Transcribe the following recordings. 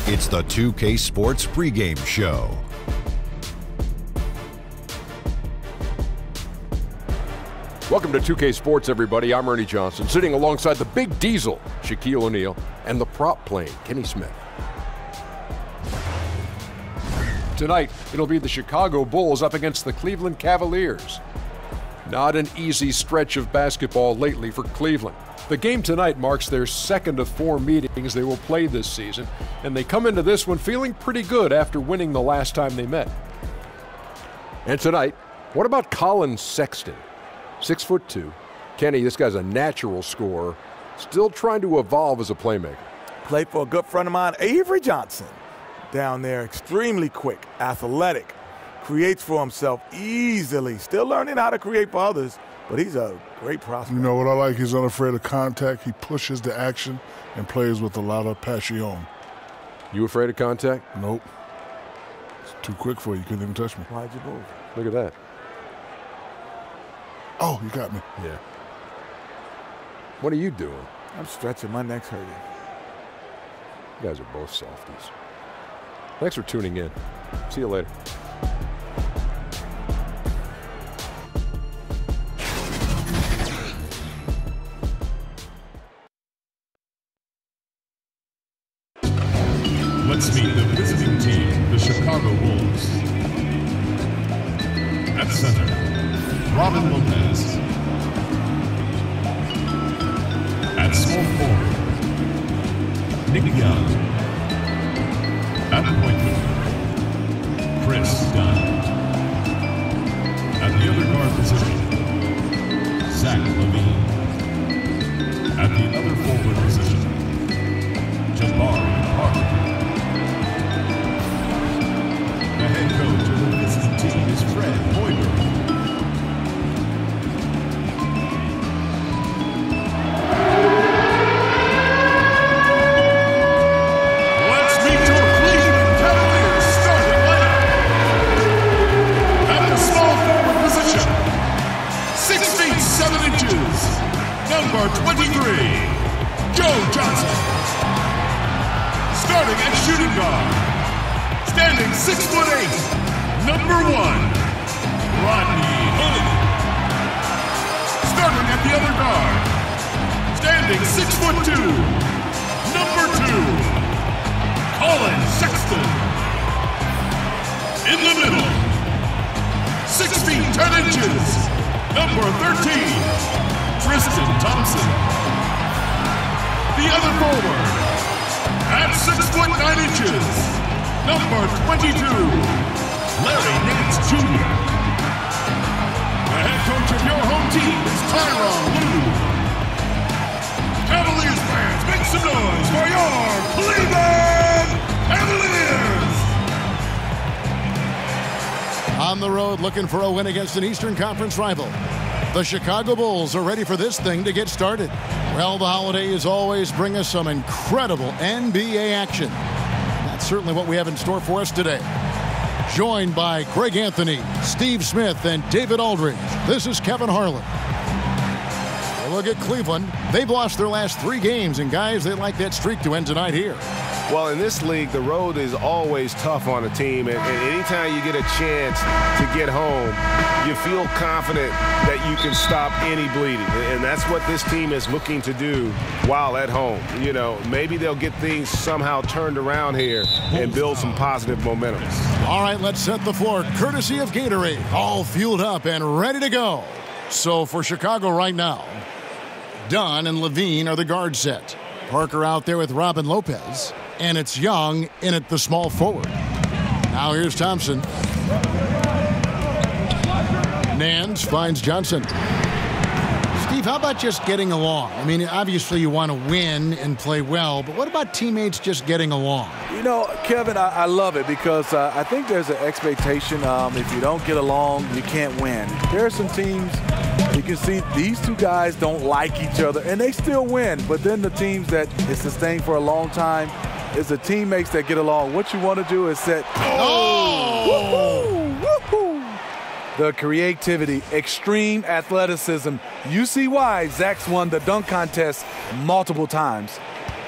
It's the 2K Sports pregame show. Welcome to 2K Sports, everybody. I'm Ernie Johnson, sitting alongside the Big Diesel, Shaquille O'Neal, and the prop plane, Kenny Smith. Tonight, it'll be the Chicago Bulls up against the Cleveland Cavaliers. Not an easy stretch of basketball lately for Cleveland. The game tonight marks their second of 4 meetings they will play this season, and they come into this one feeling pretty good after winning the last time they met. And tonight, what about Colin Sexton? 6'2". Kenny, this guy's a natural scorer, still trying to evolve as a playmaker. Played for a good friend of mine, Avery Johnson. Down there, extremely quick, athletic, creates for himself easily, still learning how to create for others, but he's a great prospect. You know what I like? He's unafraid of contact. He pushes the action and plays with a lot of passion. You afraid of contact? Nope. It's too quick for you. You couldn't even touch me. Why'd you move? Look at that. Oh, you got me. Yeah. What are you doing? I'm stretching. My neck's hurting. You guys are both softies. Thanks for tuning in. See you later. Let's meet the visiting team, the Chicago Bulls. At center, Robin Lopez. At small forward, Nick Young. At point guard, Chris Dunn. At the other guard position, Zach Levine. At the other forward position, Jabari Parker. The head coach of the visiting team is Fred Hoiberg. Let's meet your Cleveland Cavaliers starting lineup. At the small forward position, 6 feet 7 inches, number 23, Joe Johnson. Starting at shooting guard, standing 6'8", number 1, Rodney Hood. Starting at the other guard, standing 6'2", number 2, Colin Sexton. In the middle, 6 feet 10 inches, number 13, Tristan Thompson. The other forward, at 6'9", number 22, Larry Nance Jr. The head coach of your home team is Tyronn Lue. Cavaliers fans, make some noise for your Cleveland Cavaliers! On the road looking for a win against an Eastern Conference rival. The Chicago Bulls are ready for this thing to get started. Well, the holidays always bring us some incredible NBA action. That's certainly what we have in store for us today. Joined by Greg Anthony, Steve Smith, and David Aldridge, this is Kevin Harlan. Well, look at Cleveland. They've lost their last 3 games, and guys, they like that streak to end tonight here. Well, in this league, the road is always tough on a team, and anytime you get a chance to get home, you feel confident that you can stop any bleeding, and that's what this team is looking to do while at home. You know, maybe they'll get things somehow turned around here and build some positive momentum. All right, let's set the floor, courtesy of Gatorade, all fueled up and ready to go. So for Chicago right now, Dunn and Levine are the guard set. Parker out there with Robin Lopez. And it's Young in at the small forward. Now here's Thompson. Nance finds Johnson. Steve, how about just getting along? I mean, obviously you want to win and play well, but what about teammates just getting along? You know, Kevin, I love it because I think there's an expectation if you don't get along, you can't win. There are some teams you can see these two guys don't like each other, and they still win. But then the teams that is sustained for a long time is the teammates that get along. What you want to do is set. Woo-hoo! Woo-hoo! The creativity, extreme athleticism. You see why Zach's won the dunk contest multiple times.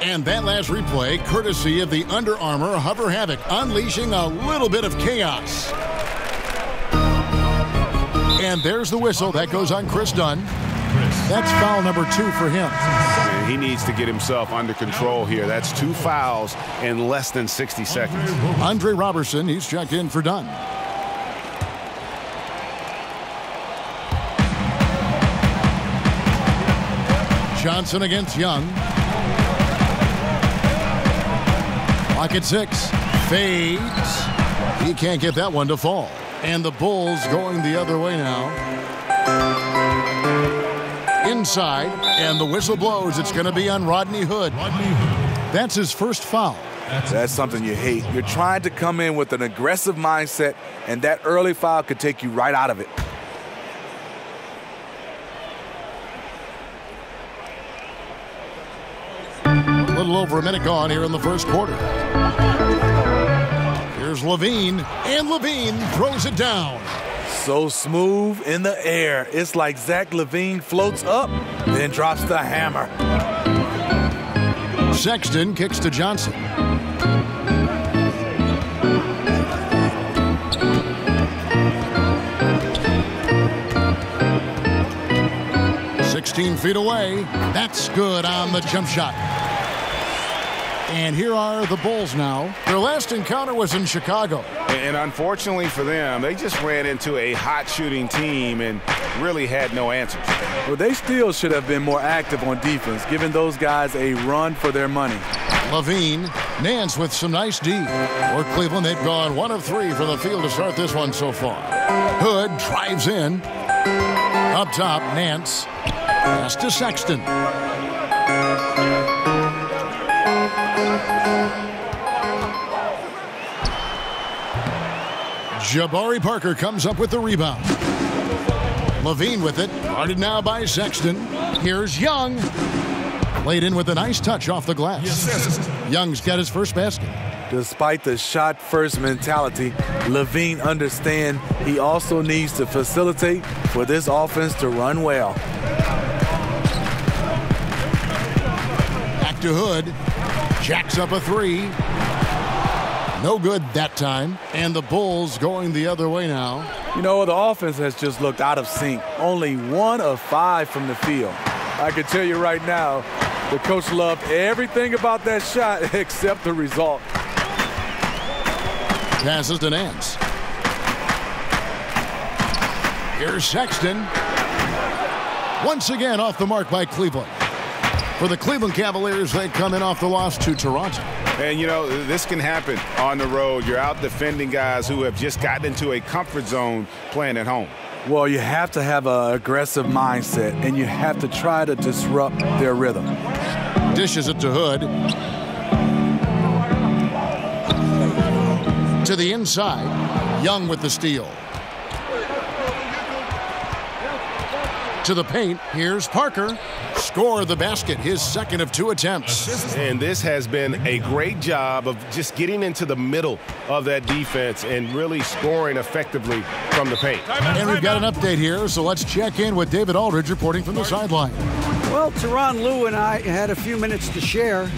And that last replay, courtesy of the Under Armour Hover Havoc, unleashing a little bit of chaos. And there's the whistle. That goes on Chris Dunn. That's foul number 2 for him. And he needs to get himself under control here. That's 2 fouls in less than 60 seconds. Andre Robertson, he's checked in for Dunn. Johnson against Young. Clock at 6. Fades. He can't get that one to fall. And the Bulls going the other way now. Inside, and the whistle blows. It's going to be on Rodney Hood. That's his first foul. That's something you hate. You're trying to come in with an aggressive mindset, and that early foul could take you right out of it. A little over a minute gone here in the first quarter. Here's Levine, and Levine throws it down. So smooth in the air. It's like Zach LaVine floats up, then drops the hammer. Sexton kicks to Johnson. Feet away. That's good on the jump shot. And here are the Bulls now. Their last encounter was in Chicago. And unfortunately for them, they just ran into a hot shooting team and really had no answers. Well, they still should have been more active on defense, giving those guys a run for their money. Levine, Nance with some nice D. For Cleveland, they've gone 1 of 3 from the field to start this one so far. Hood drives in. Up top, Nance. Pass to Sexton. Jabari Parker comes up with the rebound. Levine with it. Guarded now by Sexton. Here's Young. Played in with a nice touch off the glass. Young's got his first basket. Despite the shot-first mentality, Levine understands he also needs to facilitate for this offense to run well. Back to Hood. Jacks up a 3. No good that time. And the Bulls going the other way now. You know, the offense has just looked out of sync. Only 1 of 5 from the field. I can tell you right now, the coach loved everything about that shot except the result. Passes to Nance. Here's Sexton. Once again off the mark by Cleveland. For the Cleveland Cavaliers, they come in off the loss to Toronto. And, you know, this can happen on the road. You're out defending guys who have just gotten into a comfort zone playing at home. Well, you have to have an aggressive mindset, and you have to try to disrupt their rhythm. Dishes it to Hood. To the inside. Young with the steal. To the paint. Here's Parker. Score the basket, his second of 2 attempts. And this has been a great job of just getting into the middle of that defense and really scoring effectively from the paint. And we've got an update here, so let's check in with David Aldridge reporting from the sideline. Well, Tyronn Lue and I had a few minutes to share.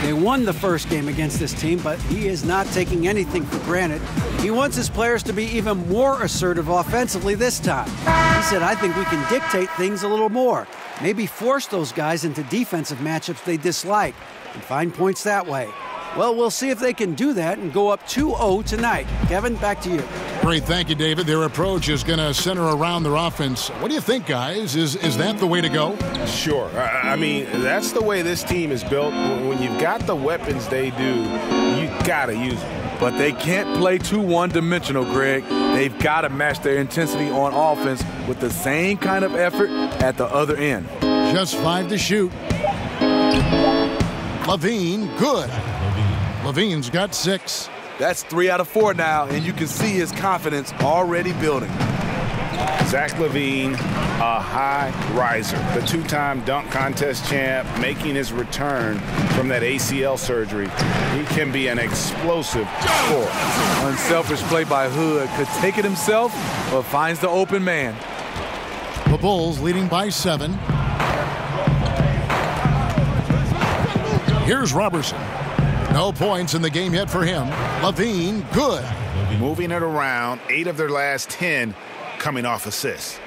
They won the first game against this team, but he is not taking anything for granted. He wants his players to be even more assertive offensively this time. He said, I think we can dictate things a little more. Maybe force those guys into defensive matchups they dislike and find points that way. Well, we'll see if they can do that and go up 2-0 tonight. Kevin, back to you. Great, thank you, David. Their approach is going to center around their offense. What do you think, guys? Is that the way to go? Sure. I mean, that's the way this team is built. When you've got the weapons they do, you got to use them. But they can't play too one-dimensional, Greg. They've got to match their intensity on offense with the same kind of effort at the other end. Just 5 to shoot. Levine, good. Levine's got 6. That's 3 out of 4 now, and you can see his confidence already building. Zach LaVine, a high riser, the 2-time dunk contest champ, making his return from that ACL surgery. He can be an explosive scorer. Unselfish play by Hood, could take it himself, but finds the open man. The Bulls leading by 7. Here's Robertson. No points in the game yet for him. Levine, good. Moving it around, 8 of their last 10 coming off assists.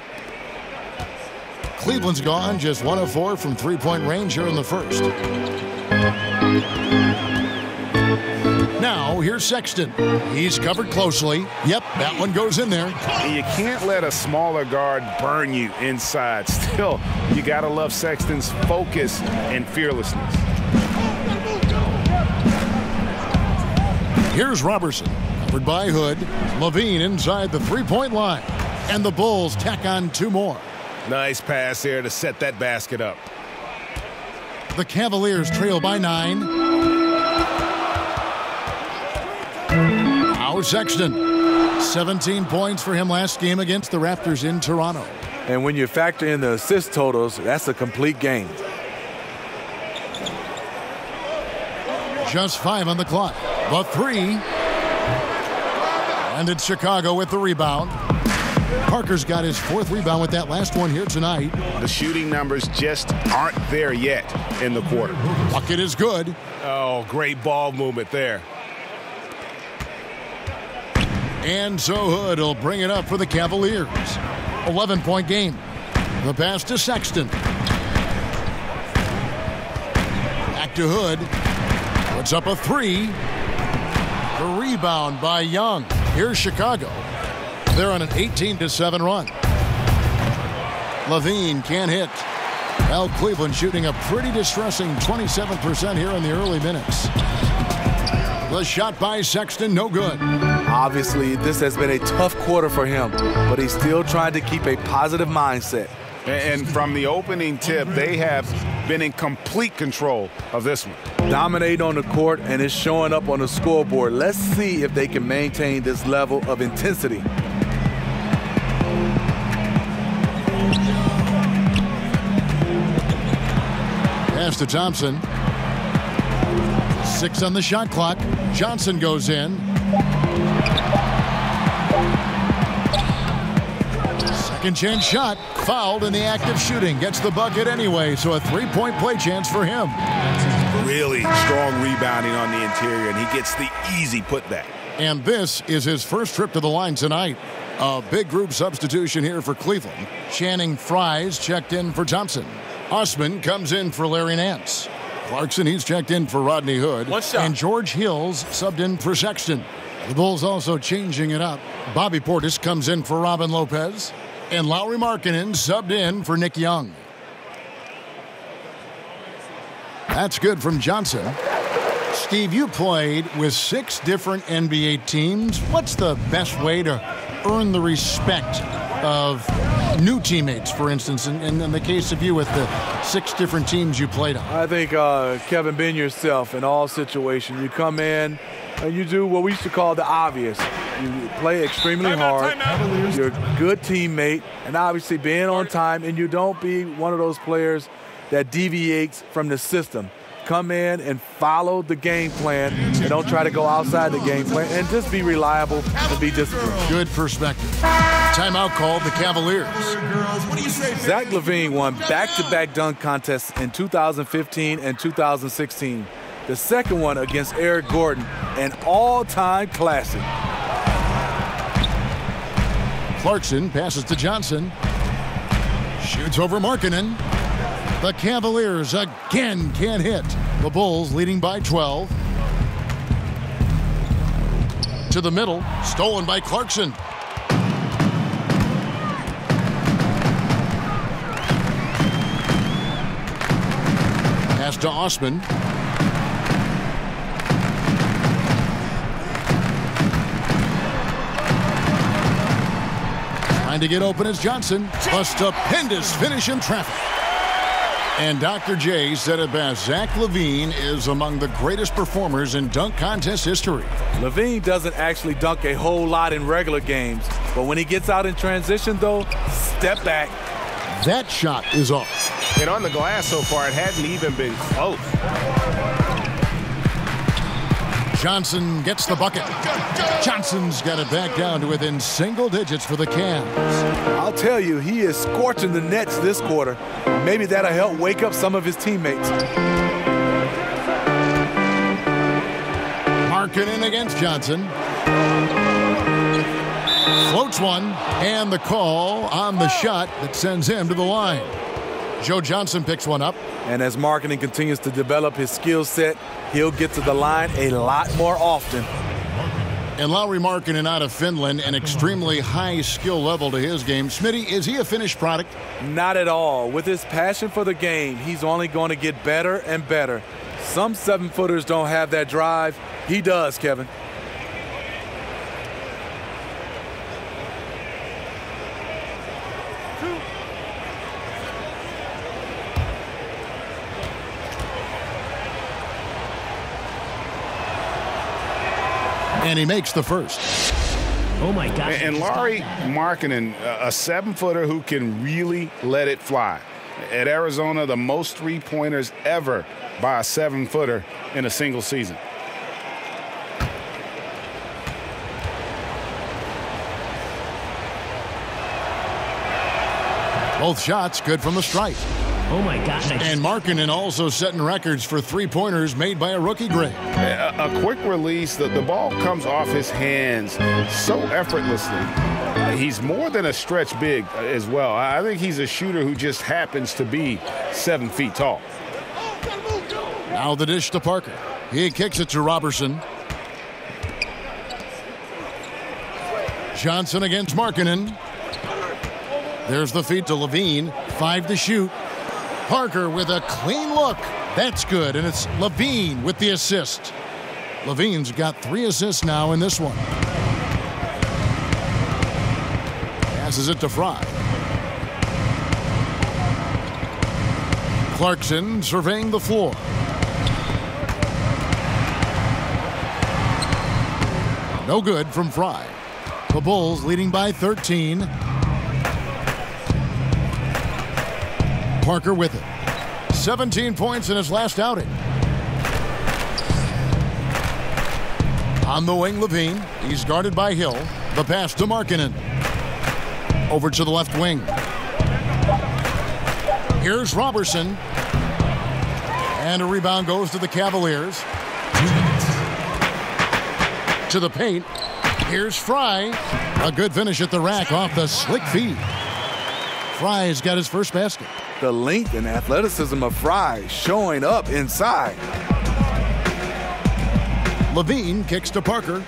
Cleveland's gone just 1 of 4 from three-point range here in the first. Now, here's Sexton. He's covered closely. Yep, that one goes in there. You can't let a smaller guard burn you inside. Still, you got to love Sexton's focus and fearlessness. Here's Robertson, covered by Hood. Levine inside the three-point line. And the Bulls tack on 2 more. Nice pass there to set that basket up. The Cavaliers trail by 9. Now Sexton. 17 points for him last game against the Raptors in Toronto. And when you factor in the assist totals, that's a complete game. Just 5 on the clock. The 3. And it's Chicago with the rebound. Parker's got his 4th rebound with that last one here tonight. The shooting numbers just aren't there yet in the quarter. Bucket is good. Oh, great ball movement there. And so Hood will bring it up for the Cavaliers. 11-point game. The pass to Sexton. Back to Hood. Puts up a 3. The rebound by Young. Here's Chicago. They're on an 18-7 run. Levine can't hit. Well, Cleveland shooting a pretty distressing 27% here in the early minutes. The shot by Sexton, no good. Obviously, this has been a tough quarter for him, but he's still trying to keep a positive mindset. And from the opening tip, they have been in complete control of this one. Dominate on the court, and it's showing up on the scoreboard. Let's see if they can maintain this level of intensity. Pass to Thompson. 6 on the shot clock. Johnson goes in. Second chance shot. Fouled in the act of shooting. Gets the bucket anyway, so a 3-point play chance for him. Really strong rebounding on the interior, and he gets the easy putback. And this is his first trip to the line tonight. A big group substitution here for Cleveland. Channing Fries checked in for Thompson. Osman comes in for Larry Nance. Clarkson, he's checked in for Rodney Hood. And George Hills subbed in for Sexton. The Bulls also changing it up. Bobby Portis comes in for Robin Lopez. And Lauri Markkanen subbed in for Nick Young. That's good from Johnson. Steve, you played with 6 different NBA teams. What's the best way to earn the respect of new teammates, for instance, in the case of you with the 6 different teams you played on? I think, Kevin, being yourself in all situations. You come in and you do what we used to call the obvious. You play extremely hard. You're a good teammate, and obviously being on time, and you don't be one of those players that deviates from the system. Come in and follow the game plan and don't try to go outside the game plan, and just be reliable and be disciplined. Good perspective. Timeout called the Cavaliers. Zach LaVine won back-to-back dunk contests in 2015 and 2016. The second one against Eric Gordon, an all-time classic. Clarkson passes to Johnson. Shoots over Markkanen. The Cavaliers again can't hit. The Bulls leading by 12. To the middle, stolen by Clarkson. Pass to Osman. Trying to get open is Johnson. A stupendous finish in traffic. And Dr. J said it best. Zach LaVine is among the greatest performers in dunk contest history. LaVine doesn't actually dunk a whole lot in regular games, but when he gets out in transition, though, step back. That shot is off. And on the glass so far, it hadn't even been close. Johnson gets the bucket. Johnson's got it back down to within single digits for the Cavs. I'll tell you, he is scorching the Nets this quarter. Maybe that'll help wake up some of his teammates. Markkanen against Johnson. Floats one, and the call on the shot that sends him to the line. Joe Johnson picks one up. And as Markkanen continues to develop his skill set, he'll get to the line a lot more often. And Lauri Markkanen out of Finland, an extremely high skill level to his game. Smitty, is he a finished product? Not at all. With his passion for the game, he's only going to get better and better. Some 7-footers don't have that drive. He does, Kevin. And he makes the first. Oh, my gosh. And Lauri Markkanen, a 7-footer who can really let it fly. At Arizona, the most three-pointers ever by a 7-footer in a single season. Both shots good from the stripe. Oh, my gosh. And Markkanen also setting records for three-pointers made by a rookie grade. A quick release, the ball comes off his hands so effortlessly. He's more than a stretch big as well. I think he's a shooter who just happens to be 7 feet tall. Now the dish to Parker. He kicks it to Robertson. Johnson against Markkanen. There's the feed to Levine. 5 to shoot. Parker with a clean look. That's good, and it's Levine with the assist. Levine's got 3 assists now in this one. Passes it to Fry. Clarkson surveying the floor. No good from Fry. The Bulls leading by 13. Parker with it. 17 points in his last outing. On the wing, Levine. He's guarded by Hill. The pass to Markkanen. Over to the left wing. Here's Robertson. And a rebound goes to the Cavaliers. To the paint. Here's Fry. A good finish at the rack off the slick feed. Fry's got his first basket. The length and athleticism of Fry showing up inside. Levine kicks to Parker.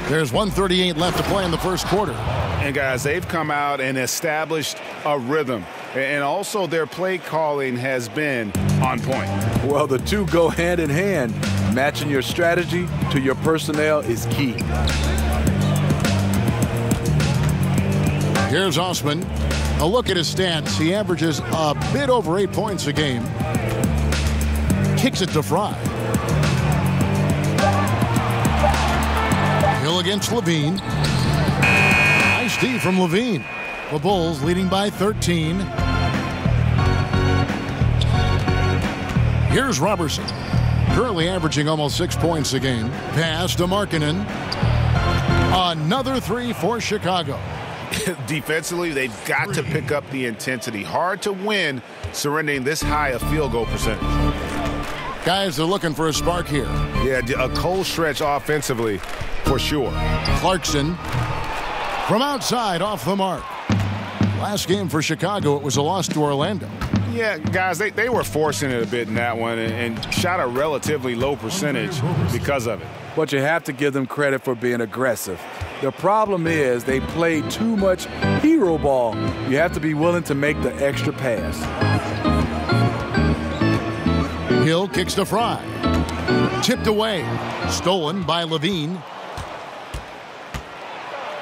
There's 1:38 left to play in the first quarter. And guys, they've come out and established a rhythm. And also their play calling has been on point. Well, the two go hand in hand. Matching your strategy to your personnel is key. Here's Osman. A look at his stats. He averages a bit over 8 points a game. Kicks it to Fry. Hill against Levine. Nice D from Levine. The Bulls leading by 13. Here's Robertson. Currently averaging almost 6 points a game. Pass to Markkanen. Another 3 for Chicago. Defensively, they've got to pick up the intensity. Hard to win surrendering this high a field goal percentage. Guys are looking for a spark here. Yeah, a cold stretch offensively for sure. Clarkson from outside off the mark. Last game for Chicago, it was a loss to Orlando. Yeah, guys, they were forcing it a bit in that one and shot a relatively low percentage because of it. But you have to give them credit for being aggressive. The problem is they play too much hero ball. You have to be willing to make the extra pass. Hill kicks to Fry. Tipped away. Stolen by Levine.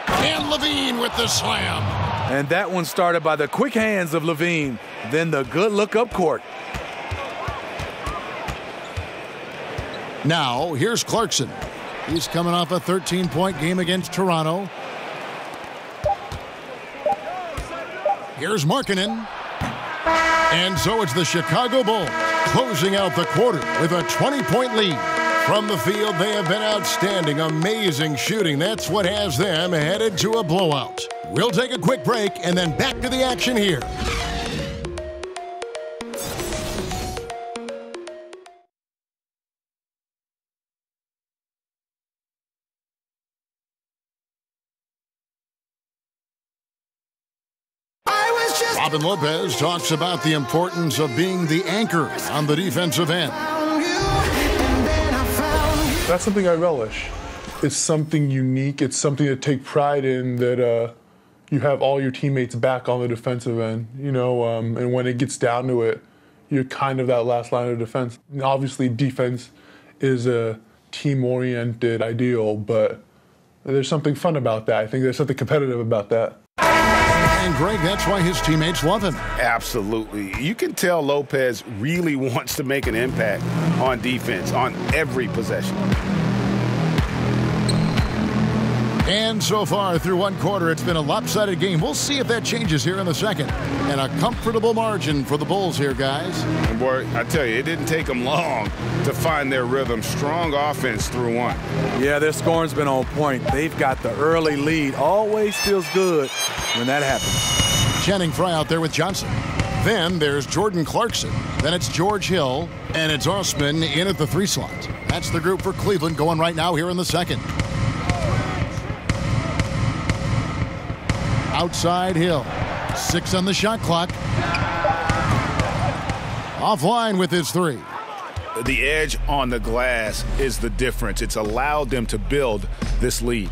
And Levine with the slam. And that one started by the quick hands of Levine, then the good look up court. Now, here's Clarkson. He's coming off a 13-point game against Toronto. Here's Markkanen. And so it's the Chicago Bulls closing out the quarter with a 20-point lead. From the field, they have been outstanding, amazing shooting. That's what has them headed to a blowout. We'll take a quick break and then back to the action here. Robin Lopez talks about the importance of being the anchor on the defensive end. That's something I relish. It's something unique. It's something to take pride in, that you have all your teammates back on the defensive end, and when it gets down to it, you're kind of that last line of defense. And obviously, defense is a team-oriented ideal, but there's something fun about that. I think there's something competitive about that. And Greg, that's why his teammates love him. Absolutely. You can tell Lopez really wants to make an impact on defense on every possession. And so far through one quarter, it's been a lopsided game. We'll see if that changes here in the second. And a comfortable margin for the Bulls here, guys. And boy, I tell you, it didn't take them long to find their rhythm. Strong offense through one. Yeah, their scoring's been on point. They've got the early lead. Always feels good when that happens. Channing Frye out there with Johnson. Then there's Jordan Clarkson. Then it's George Hill. And it's Osman in at the 3 slot. That's the group for Cleveland going right now here in the second. Outside Hill. 6 on the shot clock. Offline with his 3. The edge on the glass is the difference. It's allowed them to build this lead.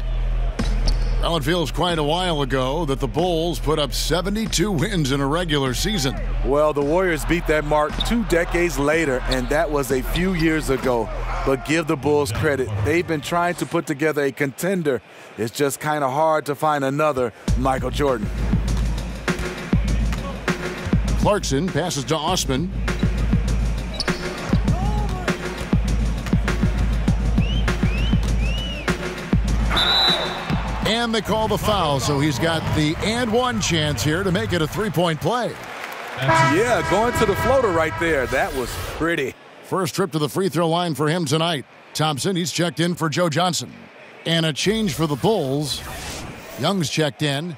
Well, it feels quite a while ago that the Bulls put up 72 wins in a regular season. Well, the Warriors beat that mark 2 decades later, and that was a few years ago. But give the Bulls credit. They've been trying to put together a contender. It's just kind of hard to find another Michael Jordan. Clarkson passes to Osman. And they call the foul, so he's got the and one chance here to make it a 3-point play. Yeah, going to the floater right there. That was pretty. First trip to the free throw line for him tonight. Thompson, he's checked in for Joe Johnson. And a change for the Bulls. Young's checked in.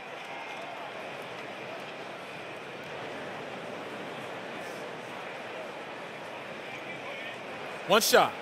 One shot.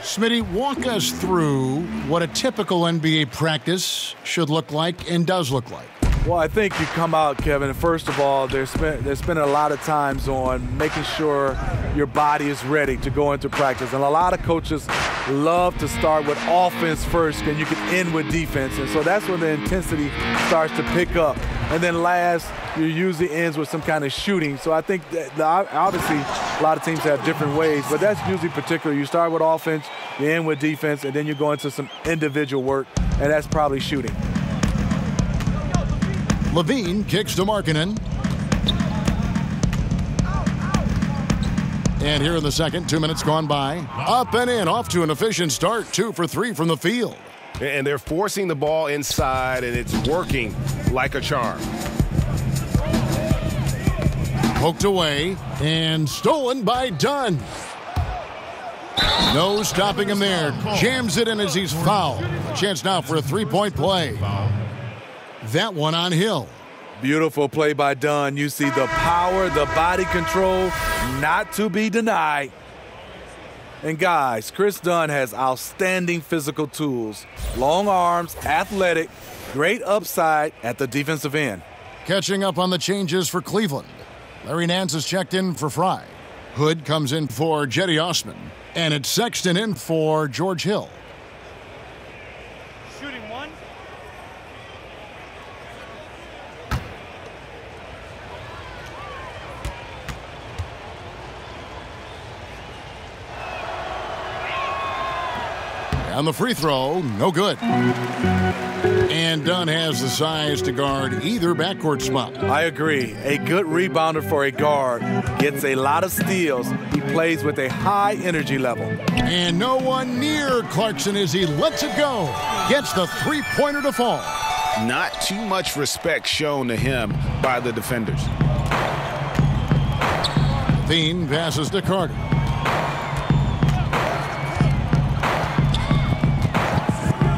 Smitty, walk us through what a typical NBA practice should look like and does look like. Well, I think you come out, Kevin, first of all, they're spending a lot of times on making sure your body is ready to go into practice. And a lot of coaches love to start with offense first, and you can end with defense. And so that's when the intensity starts to pick up. And then last, you usually ends with some kind of shooting. So I think that obviously a lot of teams have different ways, but that's usually particular. You start with offense, you end with defense, and then you go into some individual work, and that's probably shooting. Levine kicks to Markkanen. And here in the second, 2 minutes gone by. Up and in, off to an efficient start. 2 for 3 from the field. And they're forcing the ball inside, and it's working like a charm. Poked away and stolen by Dunn. No stopping him there. Jams it in as he's fouled. A chance now for a 3-point play. That one on Hill. Beautiful play by Dunn. You see the power, the body control, not to be denied. And guys, Chris Dunn has outstanding physical tools. Long arms, athletic, great upside at the defensive end. Catching up on the changes for Cleveland. Larry Nance is checked in for Frye. Hood comes in for Jetty Osman. And it's Sexton in for George Hill. Shooting one. On the free throw, no good. And Dunn has the size to guard either backcourt spot. I agree. A good rebounder for a guard. Gets a lot of steals. He plays with a high energy level. And no one near Clarkson as he lets it go. Gets the three-pointer to fall. Not too much respect shown to him by the defenders. Thien passes to Carter.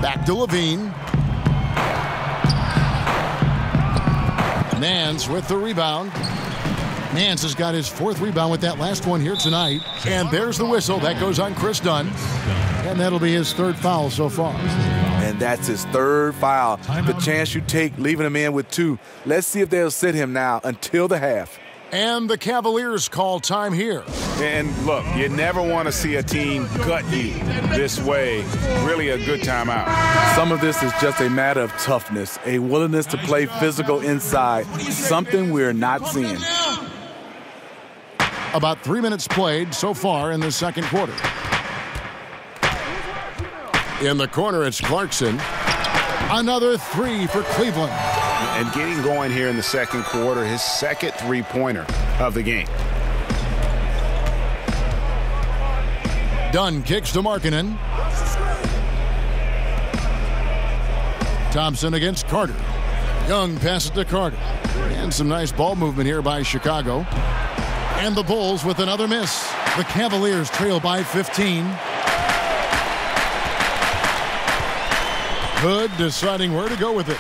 Back to Levine. Nance with the rebound. Nance has got his 4th rebound with that last one here tonight. And there's the whistle. That goes on Chris Dunn. And that'll be his 3rd foul so far. And that's his 3rd foul. The chance you take leaving him in with 2. Let's see if they'll sit him now until the half. And the Cavaliers call time here. And look, you never want to see a team gut you this way. Really a good timeout. Some of this is just a matter of toughness, a willingness to play physical inside, something we're not seeing. About 3 minutes played so far in the second quarter. In the corner, it's Clarkson. Another 3 for Cleveland. And getting going here in the second quarter, his 2nd 3-pointer of the game. Dunn kicks to Markkanen. Thompson against Carter. Young passes to Carter. And some nice ball movement here by Chicago. And the Bulls with another miss. The Cavaliers trail by 15. Hood deciding where to go with it.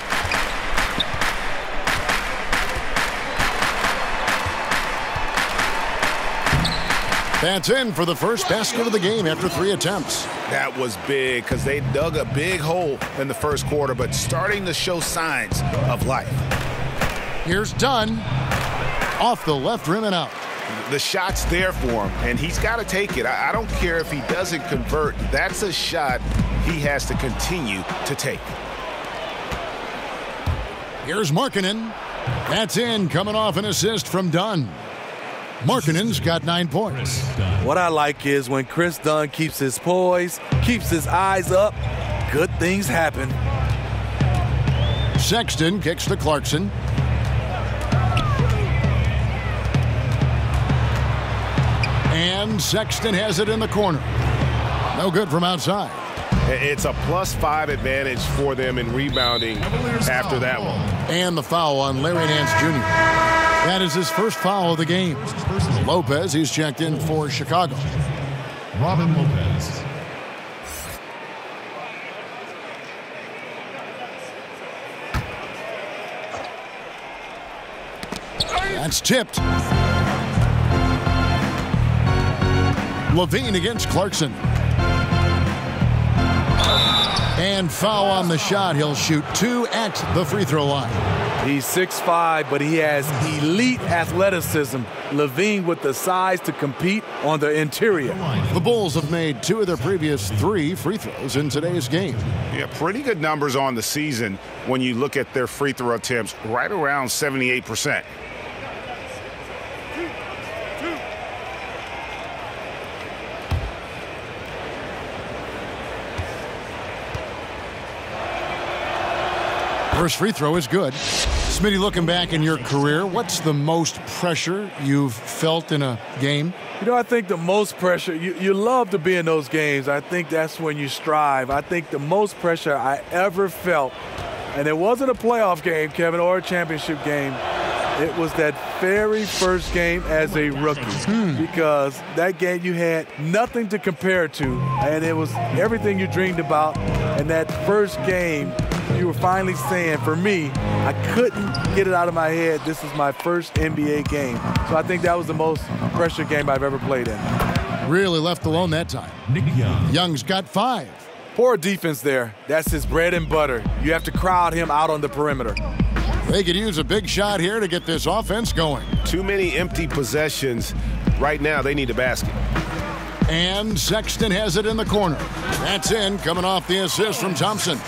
That's in for the first basket of the game after 3 attempts. That was big because they dug a big hole in the first quarter, but starting to show signs of life. Here's Dunn. Off the left rim and out. The shot's there for him, and he's got to take it. I don't care if he doesn't convert. That's a shot he has to continue to take. Here's Markkanen. That's in, coming off an assist from Dunn. Markkanen's got 9 points. What I like is when Chris Dunn keeps his poise, keeps his eyes up, good things happen. Sexton kicks to Clarkson. And Sexton has it in the corner. No good from outside. It's a +5 advantage for them in rebounding after that one. And the foul on Larry Nance Jr. That is his first foul of the game. Lopez, he's checked in for Chicago. Robin Lopez. That's tipped. Levine against Clarkson. And foul on the shot. He'll shoot 2 at the free throw line. He's 6'5", but he has elite athleticism. Levine with the size to compete on the interior. The Bulls have made 2 of their previous 3 free throws in today's game. Yeah, pretty good numbers on the season when you look at their free throw attempts, right around 78%. First free throw is good. Smitty, looking back in your career, what's the most pressure you've felt in a game? You know, I think the most pressure, you love to be in those games. I think that's when you strive. I think the most pressure I ever felt, and it wasn't a playoff game, Kevin, or a championship game. It was that very first game as a rookie because that game you had nothing to compare to, and it was everything you dreamed about. And that first game, you were finally saying, for me, I couldn't get it out of my head. This is my first NBA game. So I think that was the most pressure game I've ever played in. Really left alone that time. Nick Young. Young's got 5. Poor defense there. That's his bread and butter. You have to crowd him out on the perimeter. They could use a big shot here to get this offense going. Too many empty possessions. Right now, they need a basket. And Sexton has it in the corner. That's in, coming off the assist from Thompson.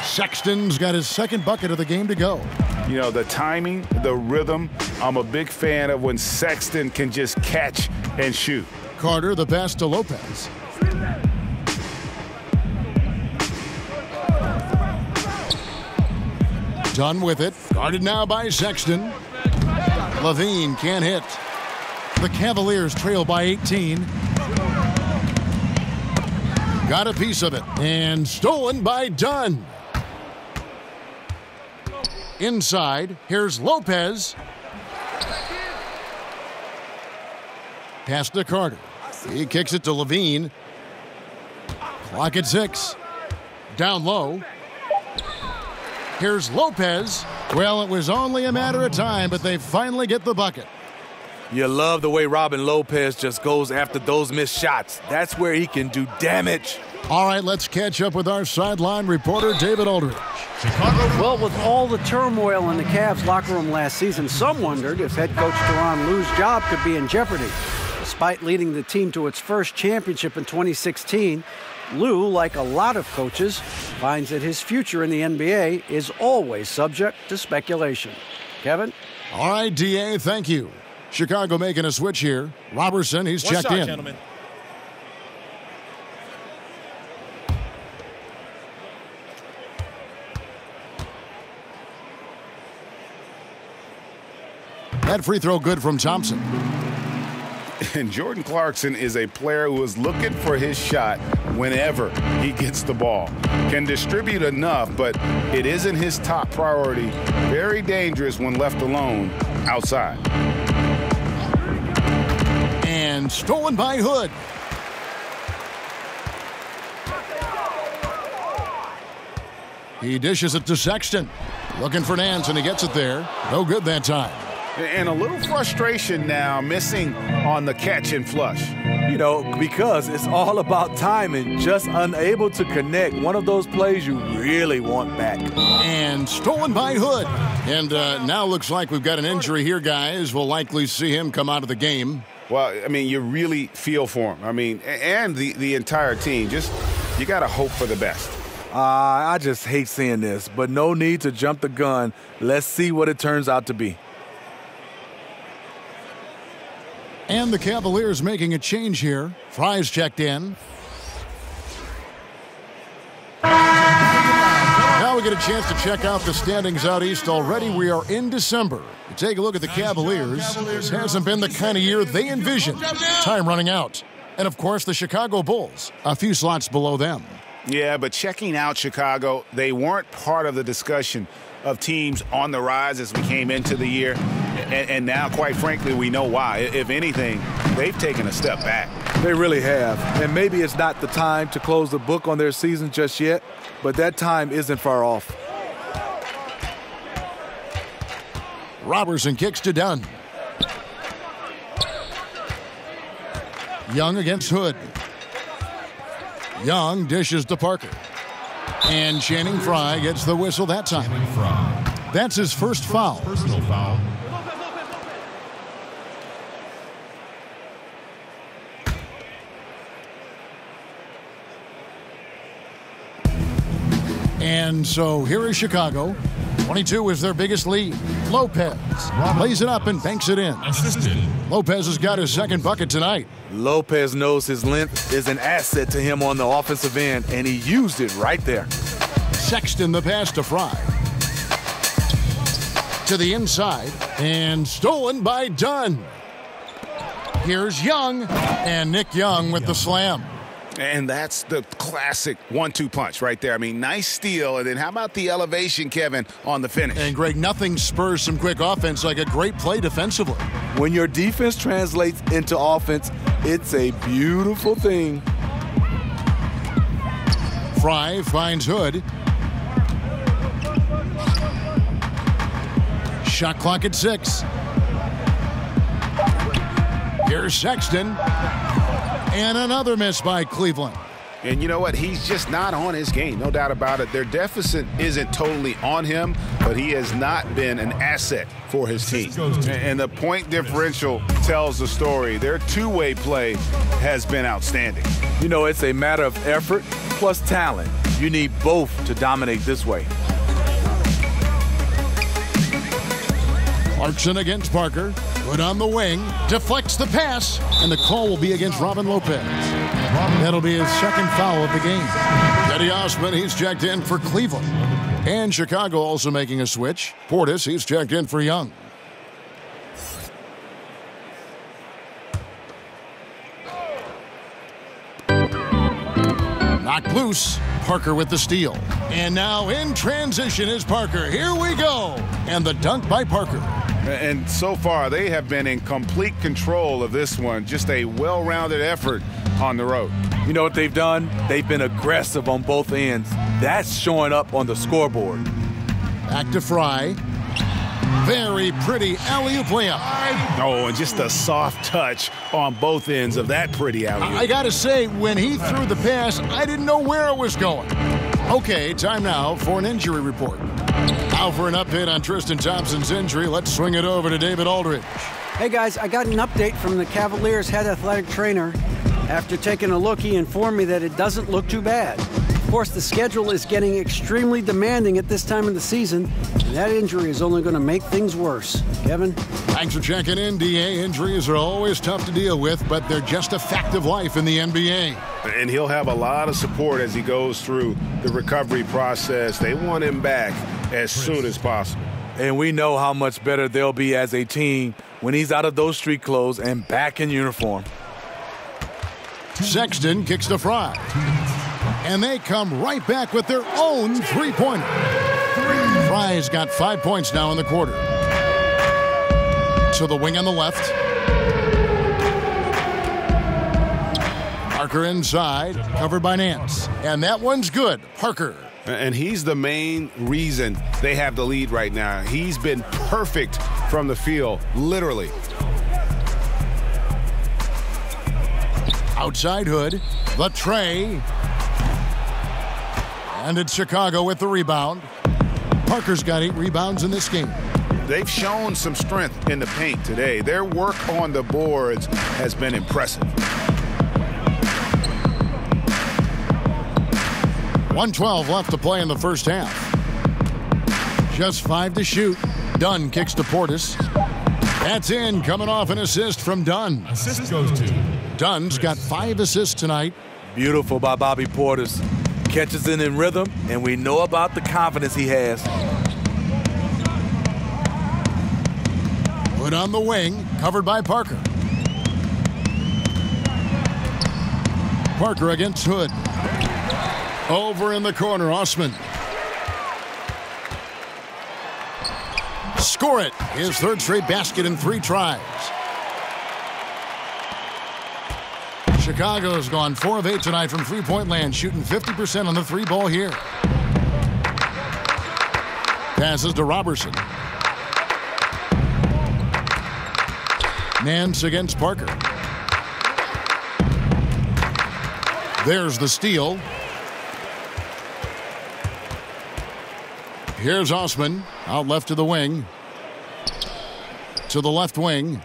Sexton's got his 2nd bucket of the game to go. You know, the timing, the rhythm, I'm a big fan of when Sexton can just catch and shoot. Carter, the pass to Lopez. Done with it. Guarded now by Sexton. Levine can't hit. The Cavaliers trail by 18. Got a piece of it. And stolen by Dunn. Inside, here's Lopez. Pass to Carter. He kicks it to Levine. Clock at 6. Down low. Here's Lopez. Well, it was only a matter of time, but they finally get the bucket. You love the way Robin Lopez just goes after those missed shots. That's where he can do damage. All right, let's catch up with our sideline reporter, David Aldridge. Well, with all the turmoil in the Cavs locker room last season, some wondered if head coach Tyronn Lue's job could be in jeopardy. Despite leading the team to its first championship in 2016, Lue, like a lot of coaches, finds that his future in the NBA is always subject to speculation. Kevin? All right, DA, thank you. Chicago making a switch here. Robertson, he's checked in. Gentlemen. That free throw good from Thompson. And Jordan Clarkson is a player who is looking for his shot whenever he gets the ball. Can distribute enough, but it isn't his top priority. Very dangerous when left alone outside. And stolen by Hood. He dishes it to Sexton. Looking for Nance, and he gets it there. No good that time. And a little frustration now, missing on the catch and flush. You know, because it's all about timing, just unable to connect. One of those plays you really want back. And stolen by Hood. And now looks like we've got an injury here, guys. We'll likely see him come out of the game. Well, I mean, you really feel for him. I mean, and the entire team. Just, you got to hope for the best. I just hate seeing this, but no need to jump the gun. Let's see what it turns out to be. And the Cavaliers making a change here. Fry's checked in. Now we get a chance to check out the standings out east. Already we are in December. You take a look at the Cavaliers. This hasn't been the kind of year they envisioned. Time running out. And of course the Chicago Bulls, a few slots below them. Yeah, but checking out Chicago, they weren't part of the discussion of teams on the rise as we came into the year. And now, quite frankly, we know why. If anything, they've taken a step back. They really have. And maybe it's not the time to close the book on their season just yet, but that time isn't far off. Robertson kicks to Dunn. Young against Hood. Young dishes to Parker. And Channing Frye gets the whistle that time. That's his first foul. Personal foul. And so here is Chicago. 22 is their biggest lead. Lopez lays it up and banks it in. Assisted. Lopez has got his second bucket tonight. Lopez knows his length is an asset to him on the offensive end, and he used it right there. Sexton the pass to Frye. To the inside, and stolen by Dunn. Here's Young, and Nick Young with the slam. And that's the classic 1-2 punch right there. I mean, nice steal, and then how about the elevation, Kevin, on the finish? And Greg, nothing spurs some quick offense like a great play defensively. When your defense translates into offense, it's a beautiful thing. Frye finds Hood. Shot clock at 6. Here's Sexton. And another miss by Cleveland. And you know what? He's just not on his game, no doubt about it. Their deficit isn't totally on him, but he has not been an asset for his team. And the point differential tells the story. Their two-way play has been outstanding. You know, it's a matter of effort plus talent. You need both to dominate this way. Clarkson against Parker. Good on the wing. Deflects the pass. And the call will be against Robin Lopez. That'll be his second foul of the game. Teddy Osman, he's checked in for Cleveland. And Chicago also making a switch. Portis, he's checked in for Young. Knocked loose. Parker with the steal. And now in transition is Parker. Here we go. And the dunk by Parker. And so far, they have been in complete control of this one. Just a well-rounded effort on the road. You know what they've done? They've been aggressive on both ends. That's showing up on the scoreboard. Back to Frye. Very pretty alley-oop layup. Oh, and just a soft touch on both ends of that pretty alley-oop. I got to say, when he threw the pass, I didn't know where it was going. Okay, time now for an injury report. Now for an update on Tristan Thompson's injury, let's swing it over to David Aldridge. Hey guys, I got an update from the Cavaliers head athletic trainer. After taking a look, he informed me that it doesn't look too bad. Of course, the schedule is getting extremely demanding at this time of the season, and that injury is only going to make things worse. Kevin? Thanks for checking in, DA. Injuries are always tough to deal with, but they're just a fact of life in the NBA. And he'll have a lot of support as he goes through the recovery process. They want him back as soon as possible. And we know how much better they'll be as a team when he's out of those street clothes and back in uniform. Sexton kicks to Fry. And they come right back with their own three-pointer. Fry's got 5 points now in the quarter. To the wing on the left. Parker inside, covered by Nance. And that one's good. Parker. And he's the main reason they have the lead right now. He's been perfect from the field, literally. Outside Hood, the tray. And it's Chicago with the rebound. Parker's got 8 rebounds in this game. They've shown some strength in the paint today. Their work on the boards has been impressive. 1:12 left to play in the first half. Just 5 to shoot. Dunn kicks to Portis. That's in, coming off an assist from Dunn. Assist goes to Dunn's got 5 assists tonight. Beautiful by Bobby Portis. Catches it in rhythm, and we know about the confidence he has. Hood on the wing, covered by Parker. Parker against Hood. Over in the corner, Osman. Score it. His 3rd straight basket in 3 tries. Chicago's gone 4 of 8 tonight from three-point land, shooting 50% on the 3-ball here. Passes to Robertson. Nance against Parker. There's the steal. Here's Osman, out left to the wing. To the left wing.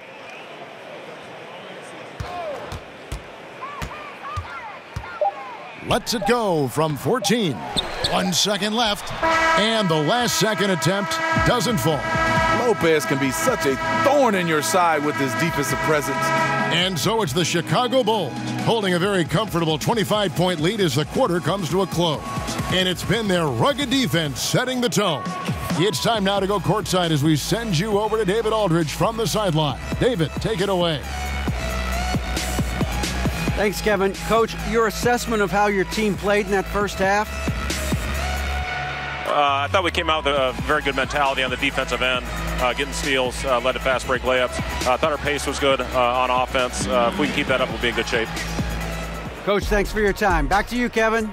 Lets it go from 14. 1 second left. And the last second attempt doesn't fall. Lopez can be such a thorn in your side with his defensive presence. And so it's the Chicago Bulls holding a very comfortable 25-point lead as the quarter comes to a close. And it's been their rugged defense setting the tone. It's time now to go courtside as we send you over to David Aldridge from the sideline. David, take it away. Thanks, Kevin. Coach, your assessment of how your team played in that first half? I thought we came out with a very good mentality on the defensive end, getting steals, led to fast break layups. I thought our pace was good on offense. If we can keep that up, we'll be in good shape. Coach, thanks for your time. Back to you, Kevin.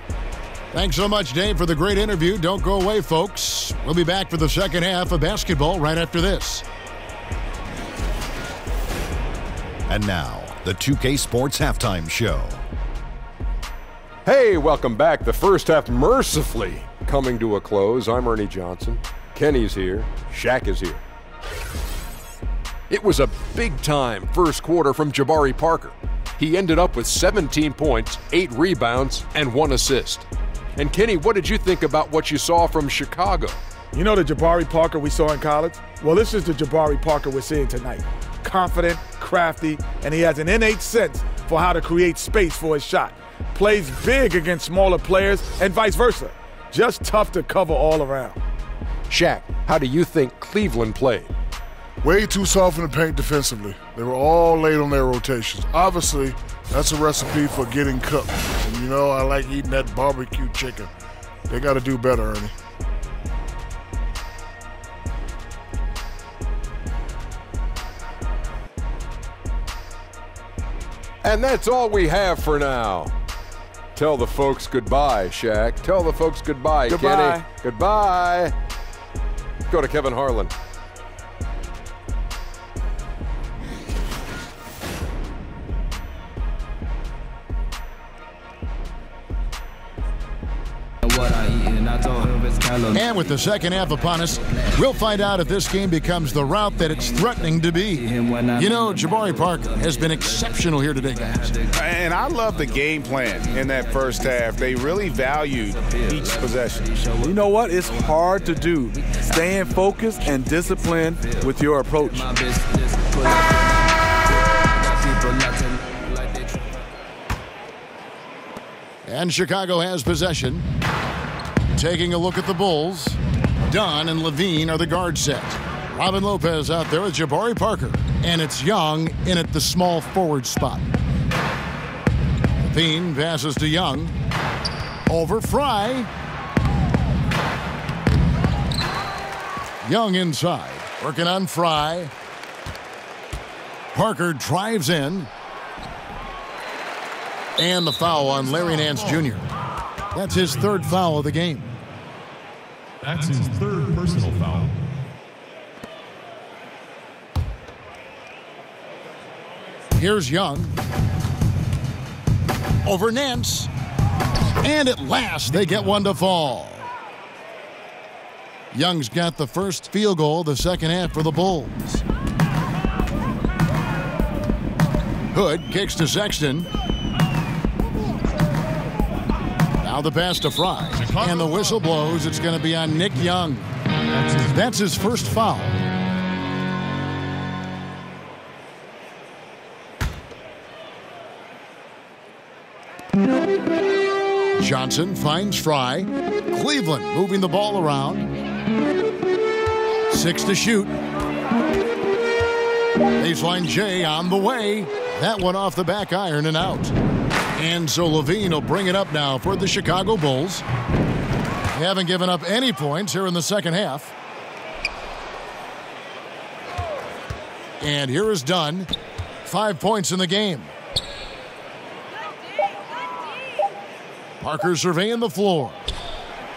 Thanks so much, Dave, for the great interview. Don't go away, folks. We'll be back for the second half of basketball right after this. And now, the 2K Sports Halftime Show. Hey, welcome back. The first half mercifully coming to a close. I'm Ernie Johnson. Kenny's here. Shaq is here. It was a big-time first quarter from Jabari Parker. He ended up with 17 points, 8 rebounds, and 1 assist. And Kenny, what did you think about what you saw from Chicago? You know the Jabari Parker we saw in college? Well, this is the Jabari Parker we're seeing tonight. Confident, crafty, and he has an innate sense for how to create space for his shot. Plays big against smaller players and vice versa. Just tough to cover all around. Shaq, how do you think Cleveland played? Way too soft in the paint defensively. They were all late on their rotations. Obviously, that's a recipe for getting cooked. And you know, I like eating that barbecue chicken. They got to do better, Ernie. And that's all we have for now. Tell the folks goodbye, Shaq. Tell the folks goodbye, Goodbye. Kenny. Goodbye. Go to Kevin Harlan. And with the second half upon us, we'll find out if this game becomes the route that it's threatening to be. You know, Jabari Parker has been exceptional here today, guys. And I love the game plan in that first half. They really valued each possession. You know what? It's hard to do. Staying focused and disciplined with your approach. And Chicago has possession. Taking a look at the Bulls, Dunn and Levine are the guard set. Robin Lopez out there with Jabari Parker. And it's Young in at the small forward spot. Levine passes to Young. Over Fry. Young inside. Working on Fry. Parker drives in. And the foul on Larry Nance Jr. That's his third foul of the game. That's his third personal foul. Here's Young. Over Nance. And at last, they get one to fall. Young's got the first field goal of the second half for the Bulls. Hood kicks to Sexton. Now the pass to Fry. And the whistle blows. It's going to be on Nick Young. That's his first foul. Johnson finds Fry. Cleveland moving the ball around. 6 to shoot. Baseline J on the way. That one off the back iron and out. And so Levine will bring it up now for the Chicago Bulls. They haven't given up any points here in the second half. And here is Dunn. 5 points in the game. Parker surveying the floor.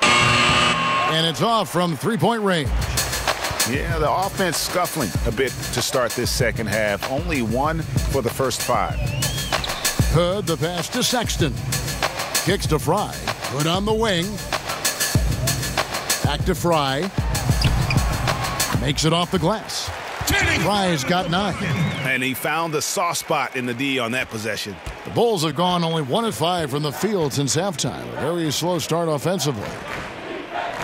And it's off from three-point range. Yeah, the offense scuffling a bit to start this second half. Only one for the first 5. Hood, the pass to Sexton. Kicks to Fry. Hood on the wing. Back to Fry. Makes it off the glass. Fry's got 9. And he found the soft spot in the D on that possession. The Bulls have gone only 1 of 5 from the field since halftime. A very slow start offensively.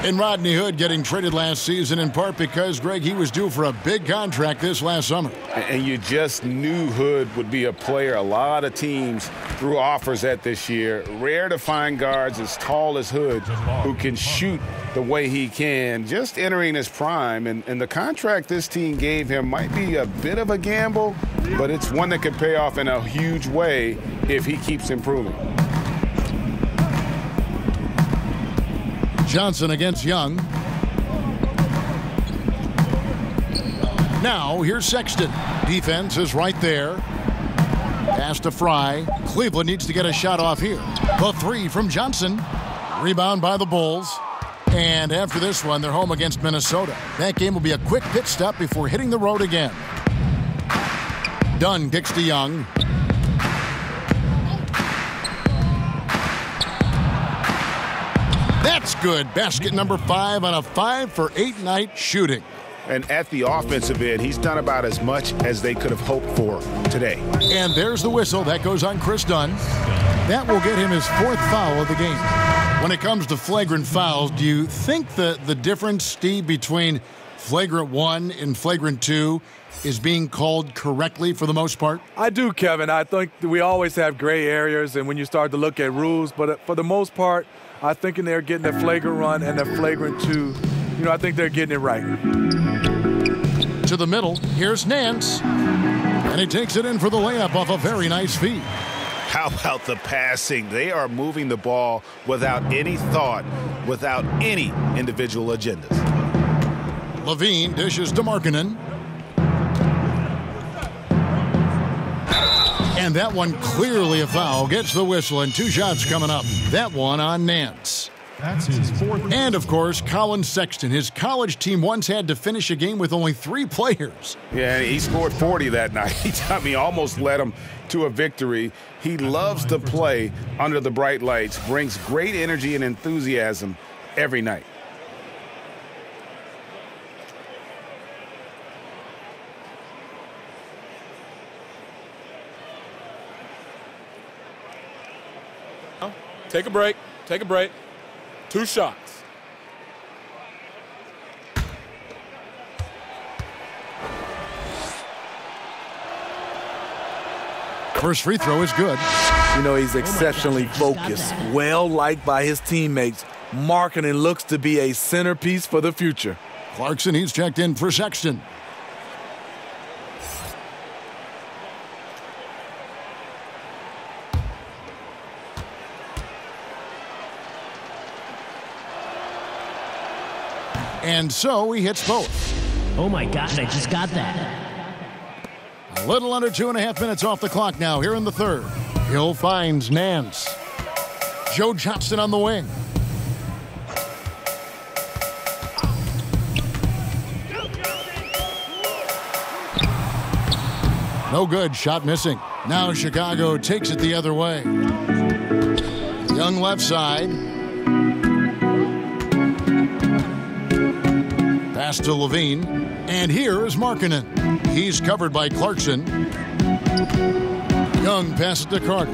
And Rodney Hood getting traded last season in part because, Greg, he was due for a big contract this last summer. And you just knew Hood would be a player a lot of teams threw offers at this year. Rare to find guards as tall as Hood who can shoot the way he can, just entering his prime. And the contract this team gave him might be a bit of a gamble, but it's one that could pay off in a huge way if he keeps improving. Johnson against Young. Now, here's Sexton. Defense is right there. Pass to Fry. Cleveland needs to get a shot off here. The 3 from Johnson. Rebound by the Bulls. And after this one, they're home against Minnesota. That game will be a quick pit stop before hitting the road again. Dunn kicks to Young. That's good. Basket number 5 on a 5-for-8 night shooting. And at the offensive end, he's done about as much as they could have hoped for today. And there's the whistle. That goes on Chris Dunn. That will get him his 4th foul of the game. When it comes to flagrant fouls, do you think the difference, Steve, between flagrant 1 and flagrant 2 is being called correctly for the most part? I do, Kevin. I think we always have gray areas, and when you start to look at rules, but for the most part, I think they're getting the flagrant 1 and the flagrant 2. I think they're getting it right. To the middle, here's Nance. And he takes it in for the layup off a very nice feed. How about the passing? They are moving the ball without any thought, without any individual agendas. Levine dishes to Markkanen. And that one clearly a foul. Gets the whistle, and 2 shots coming up. That one on Nance. That's his fourth. And, of course, Colin Sexton. His college team once had to finish a game with only 3 players. Yeah, he scored 40 that night. I mean, almost led him to a victory. He loves to play under the bright lights, brings great energy and enthusiasm every night. Take a break. Take a break. 2 shots. First free throw is good. You know, he's exceptionally focused, well-liked by his teammates. Marketing looks to be a centerpiece for the future. Clarkson, he's checked in for Sexton. And so he hits both. Oh my gosh, I just got that. A little under 2.5 minutes off the clock now here in the third. Hill finds Nance. Joe Johnson on the wing. No good, shot missing. Now Chicago takes it the other way. Young left side. Pass to Levine. And here is Markkanen. He's covered by Clarkson. Young passes to Carter.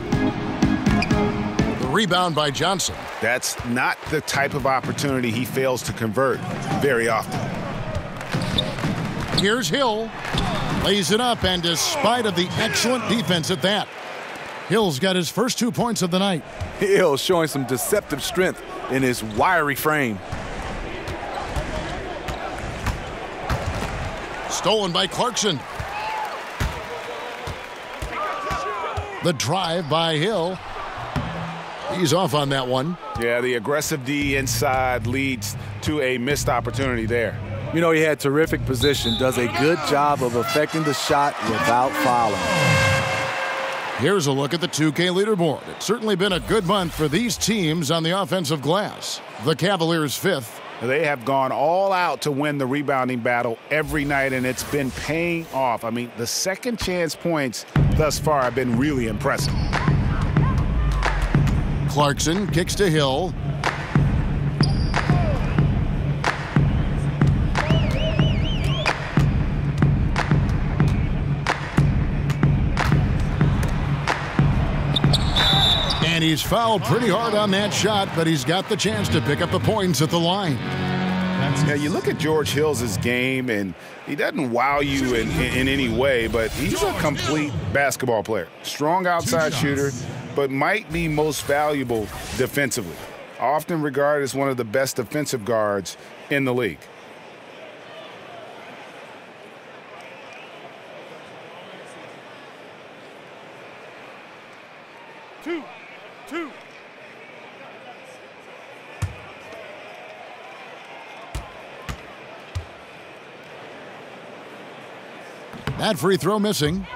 The rebound by Johnson. That's not the type of opportunity he fails to convert very often. Here's Hill. Lays it up, and despite of the excellent defense at that, Hill's got his first 2 points of the night. Hill showing some deceptive strength in his wiry frame. Stolen by Clarkson. The drive by Hill. He's off on that one. Yeah, the aggressive D inside leads to a missed opportunity there. You know, he had terrific position, does a good job of affecting the shot without fouling. Here's a look at the 2K leaderboard. It's certainly been a good month for these teams on the offensive glass. The Cavaliers 5th. They have gone all out to win the rebounding battle every night, and it's been paying off. I mean, the second chance points thus far have been really impressive. Clarkson kicks to Hill. And he's fouled pretty hard on that shot, but he's got the chance to pick up the points at the line. Yeah, you look at George Hill's game, and he doesn't wow you in any way, but he's a complete basketball player. Strong outside shooter, but might be most valuable defensively. Often regarded as one of the best defensive guards in the league. Two. That free throw missing.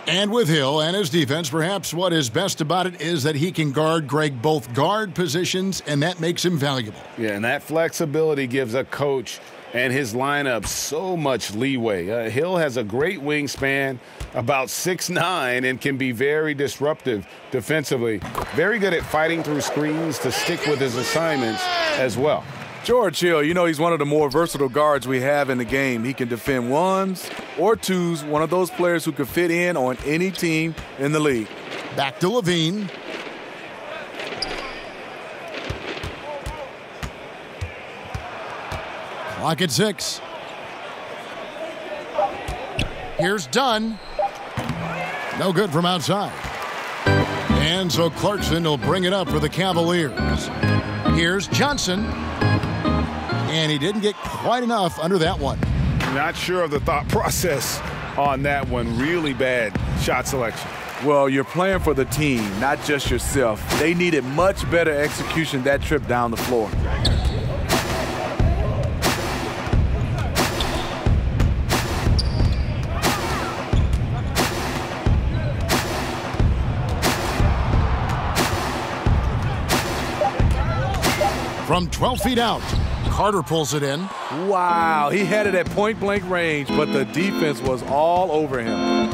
And with Hill and his defense, perhaps what is best about it is that he can guard Greg both guard positions, and that makes him valuable. Yeah, and that flexibility gives a coach and his lineup so much leeway. Hill has a great wingspan, about 6'9", and can be very disruptive defensively. Very good at fighting through screens to stick with his assignments as well. George Hill, you know, he's one of the more versatile guards we have in the game. He can defend ones or twos, one of those players who can fit in on any team in the league. Back to Levine. Clock at 6. Here's Dunn. No good from outside. And so Clarkson will bring it up for the Cavaliers. Here's Johnson. And he didn't get quite enough under that one. Not sure of the thought process on that one. Really bad shot selection. Well, you're playing for the team, not just yourself. They needed much better execution that trip down the floor. From 12 feet out, Carter pulls it in. Wow, he had it at point-blank range, but the defense was all over him.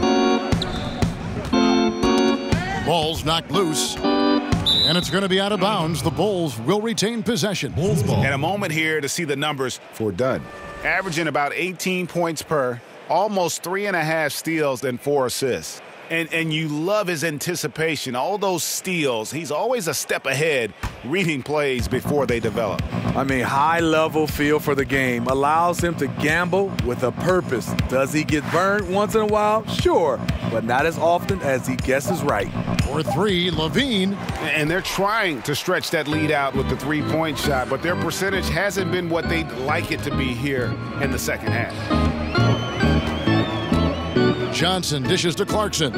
Ball's knocked loose, and it's going to be out of bounds. The Bulls will retain possession. Bulls ball. And a moment here to see the numbers for Dunn. Averaging about 18 points per, almost 3.5 steals and 4 assists. And you love his anticipation. All those steals, he's always a step ahead, reading plays before they develop. I mean, high-level feel for the game allows him to gamble with a purpose. Does he get burned once in a while? Sure, but not as often as he guesses right. For 3, LaVine. And they're trying to stretch that lead out with the three-point shot, but their percentage hasn't been what they'd like it to be here in the second half. Johnson dishes to Clarkson.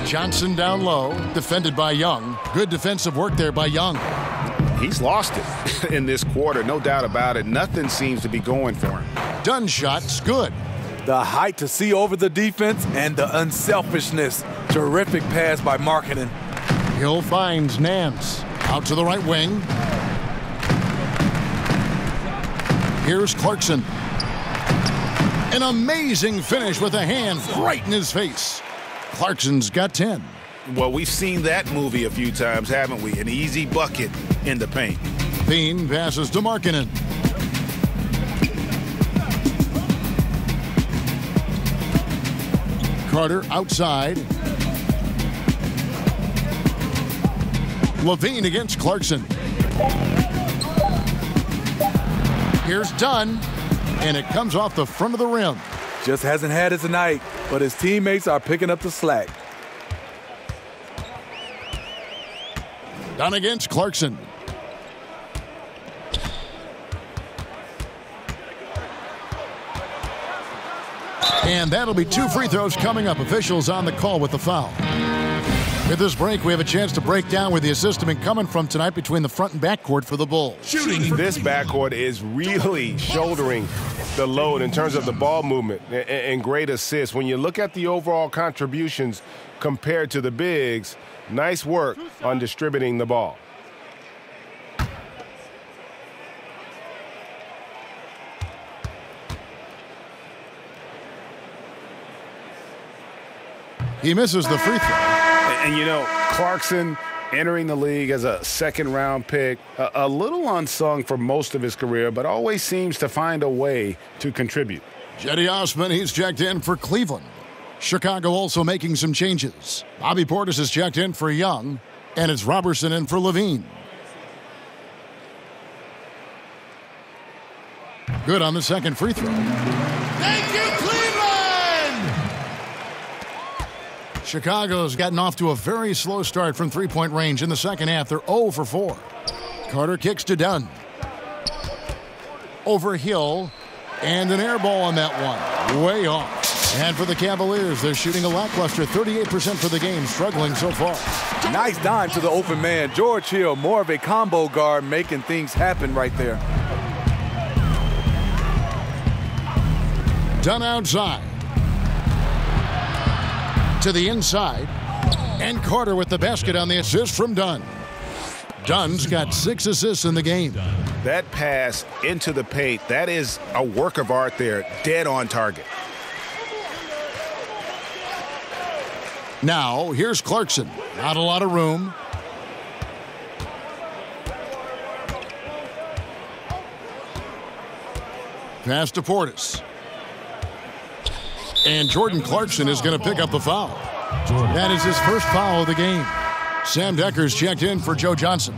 Johnson down low, defended by Young. Good defensive work there by Young. He's lost it in this quarter, no doubt about it. Nothing seems to be going for him. Dunn's shot's good. The height to see over the defense and the unselfishness. Terrific pass by Markkanen. Hill finds Nance. Out to the right wing. Here's Clarkson. An amazing finish with a hand right in his face. Clarkson's got 10. Well, we've seen that movie a few times, haven't we? An easy bucket in the paint. Bean passes to Markkanen. Carter outside. LaVine against Clarkson. Here's Dunn. And it comes off the front of the rim. Just hasn't had it tonight, but his teammates are picking up the slack. Dunn against Clarkson. And that'll be 2 free throws coming up. Officials on the call with the foul. At this break, we have a chance to break down where the assist has been coming from tonight between the front and backcourt for the Bulls. This backcourt is really shouldering the load in terms of the ball movement and great assists. When you look at the overall contributions compared to the bigs, nice work on distributing the ball. He misses the free throw. And you know, Clarkson entering the league as a second-round pick, a little unsung for most of his career, but always seems to find a way to contribute. Cedi Osman, he's checked in for Cleveland. Chicago also making some changes. Bobby Portis is checked in for Young, and it's Robertson in for LaVine. Good on the second free throw. Thank you, Cleveland! Chicago's gotten off to a very slow start from three-point range in the second half. They're 0 for 4. Carter kicks to Dunn. Over Hill, and an air ball on that one. Way off. And for the Cavaliers, they're shooting a lackluster 38% for the game, struggling so far. Nice dime to the open man. George Hill, more of a combo guard, making things happen right there. Dunn outside. To the inside. And Carter with the basket on the assist from Dunn. Dunn's got 6 assists in the game. That pass into the paint, that is a work of art there, dead on target. Now, here's Clarkson. Not a lot of room. Pass to Portis. And Jordan Clarkson is going to pick up the foul. That is his first foul of the game. Sam Decker's checked in for Joe Johnson.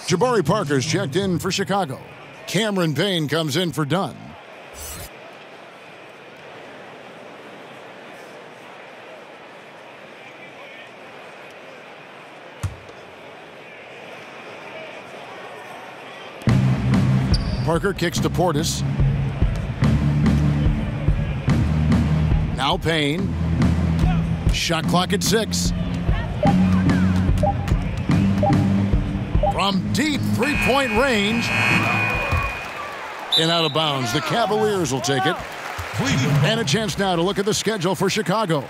Jabari Parker's checked in for Chicago. Cameron Payne comes in for Dunn. Parker kicks to Portis. Now Payne. Shot clock at 6. From deep three-point range. And out of bounds. The Cavaliers will take it. And a chance now to look at the schedule for Chicago.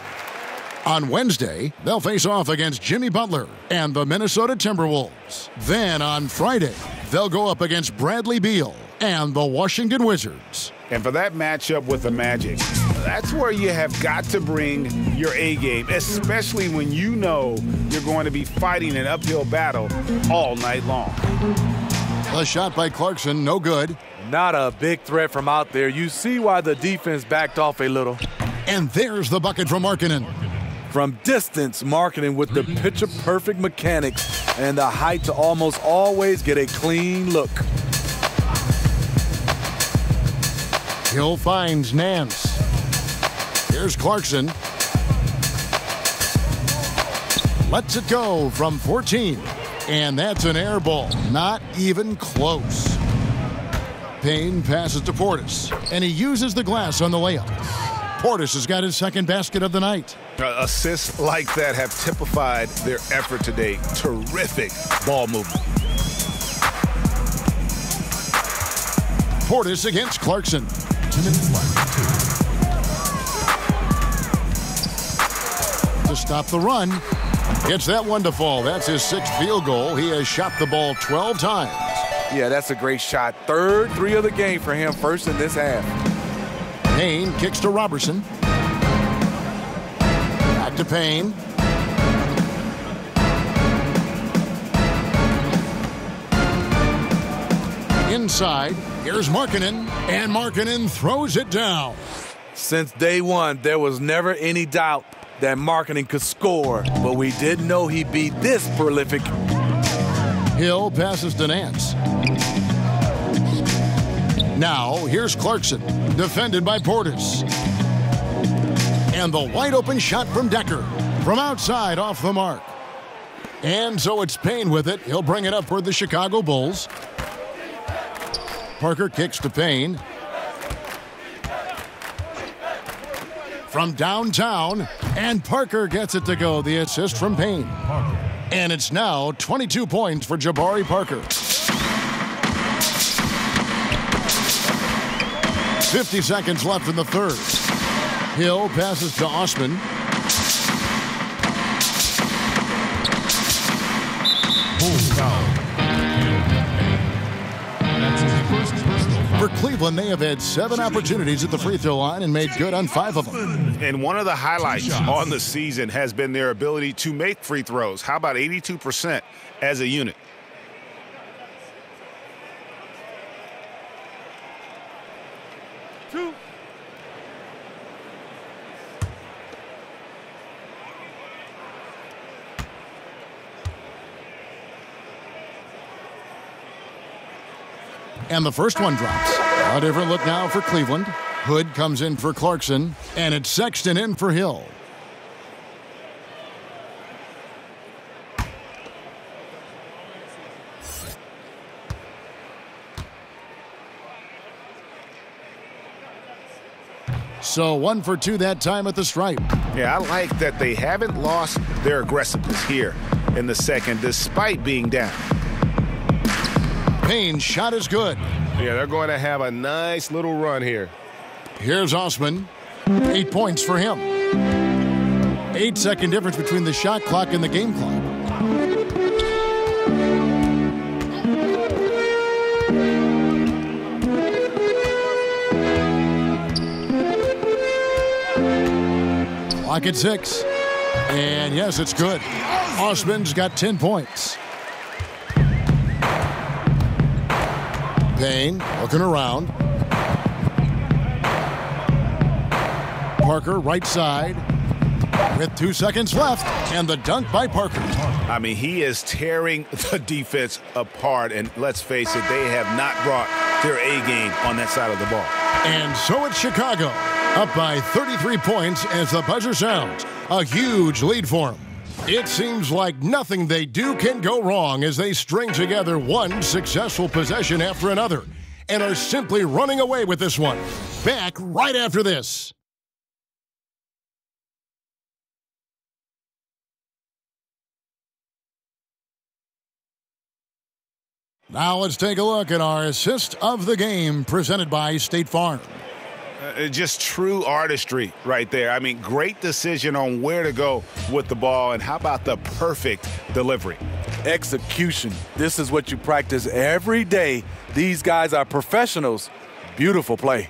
On Wednesday, they'll face off against Jimmy Butler and the Minnesota Timberwolves. Then on Friday, they'll go up against Bradley Beal and the Washington Wizards. And for that matchup with the Magic, that's where you have got to bring your A game, especially when you know you're going to be fighting an uphill battle all night long. A shot by Clarkson, no good. Not a big threat from out there. You see why the defense backed off a little. And there's the bucket from Markkanen. From distance, Markkanen with the picture-perfect mechanics and the height to almost always get a clean look. Hill finds Nance. Here's Clarkson. Lets it go from 14. And that's an air ball. Not even close. Payne passes to Portis. And he uses the glass on the layup. Portis has got his second basket of the night. Assists like that have typified their effort today. Terrific ball movement. Portis against Clarkson. 2 minutes left. To stop the run. Gets that one to fall. That's his 6th field goal. He has shot the ball 12 times. Yeah, that's a great shot. Third three of the game for him, first in this half. Payne kicks to Robertson. Back to Payne. Inside, here's Markkanen, and Markkanen throws it down. Since day one, there was never any doubt that Markkanen could score, but we didn't know he'd be this prolific. Hill passes to Nance. Now, here's Clarkson, defended by Portis. And the wide-open shot from Decker, from outside off the mark. And so it's Payne with it. He'll bring it up for the Chicago Bulls. Parker kicks to Payne. From downtown, and Parker gets it to go. The assist from Payne. And it's now 22 points for Jabari Parker. 50 seconds left in the third. Hill passes to Osman. Bulls foul. That's his first personal foul. For Cleveland, they have had 7 opportunities at the free throw line and made good on 5 of them. And one of the highlights on the season has been their ability to make free throws. How about 82% as a unit? And the first one drops. A different look now for Cleveland. Hood comes in for Clarkson, and it's Sexton in for Hill. So 1 for 2 that time at the stripe. Yeah, I like that they haven't lost their aggressiveness here in the second, despite being down. Payne's shot is good. Yeah, they're going to have a nice little run here. Here's Osman. 8 points for him. 8-second difference between the shot clock and the game clock. Clock at 6. And yes, it's good. Osman's got 10 points. Payne looking around. Parker right side with 2 seconds left, and the dunk by Parker. I mean, he is tearing the defense apart, and let's face it, they have not brought their A game on that side of the ball. And so it's Chicago, up by 33 points as the buzzer sounds. A huge lead for them. It seems like nothing they do can go wrong as they string together one successful possession after another and are simply running away with this one. Back right after this. Now let's take a look at our assist of the game presented by State Farm. Just true artistry right there. I mean, great decision on where to go with the ball, and how about the perfect delivery? Execution. This is what you practice every day. These guys are professionals. Beautiful play.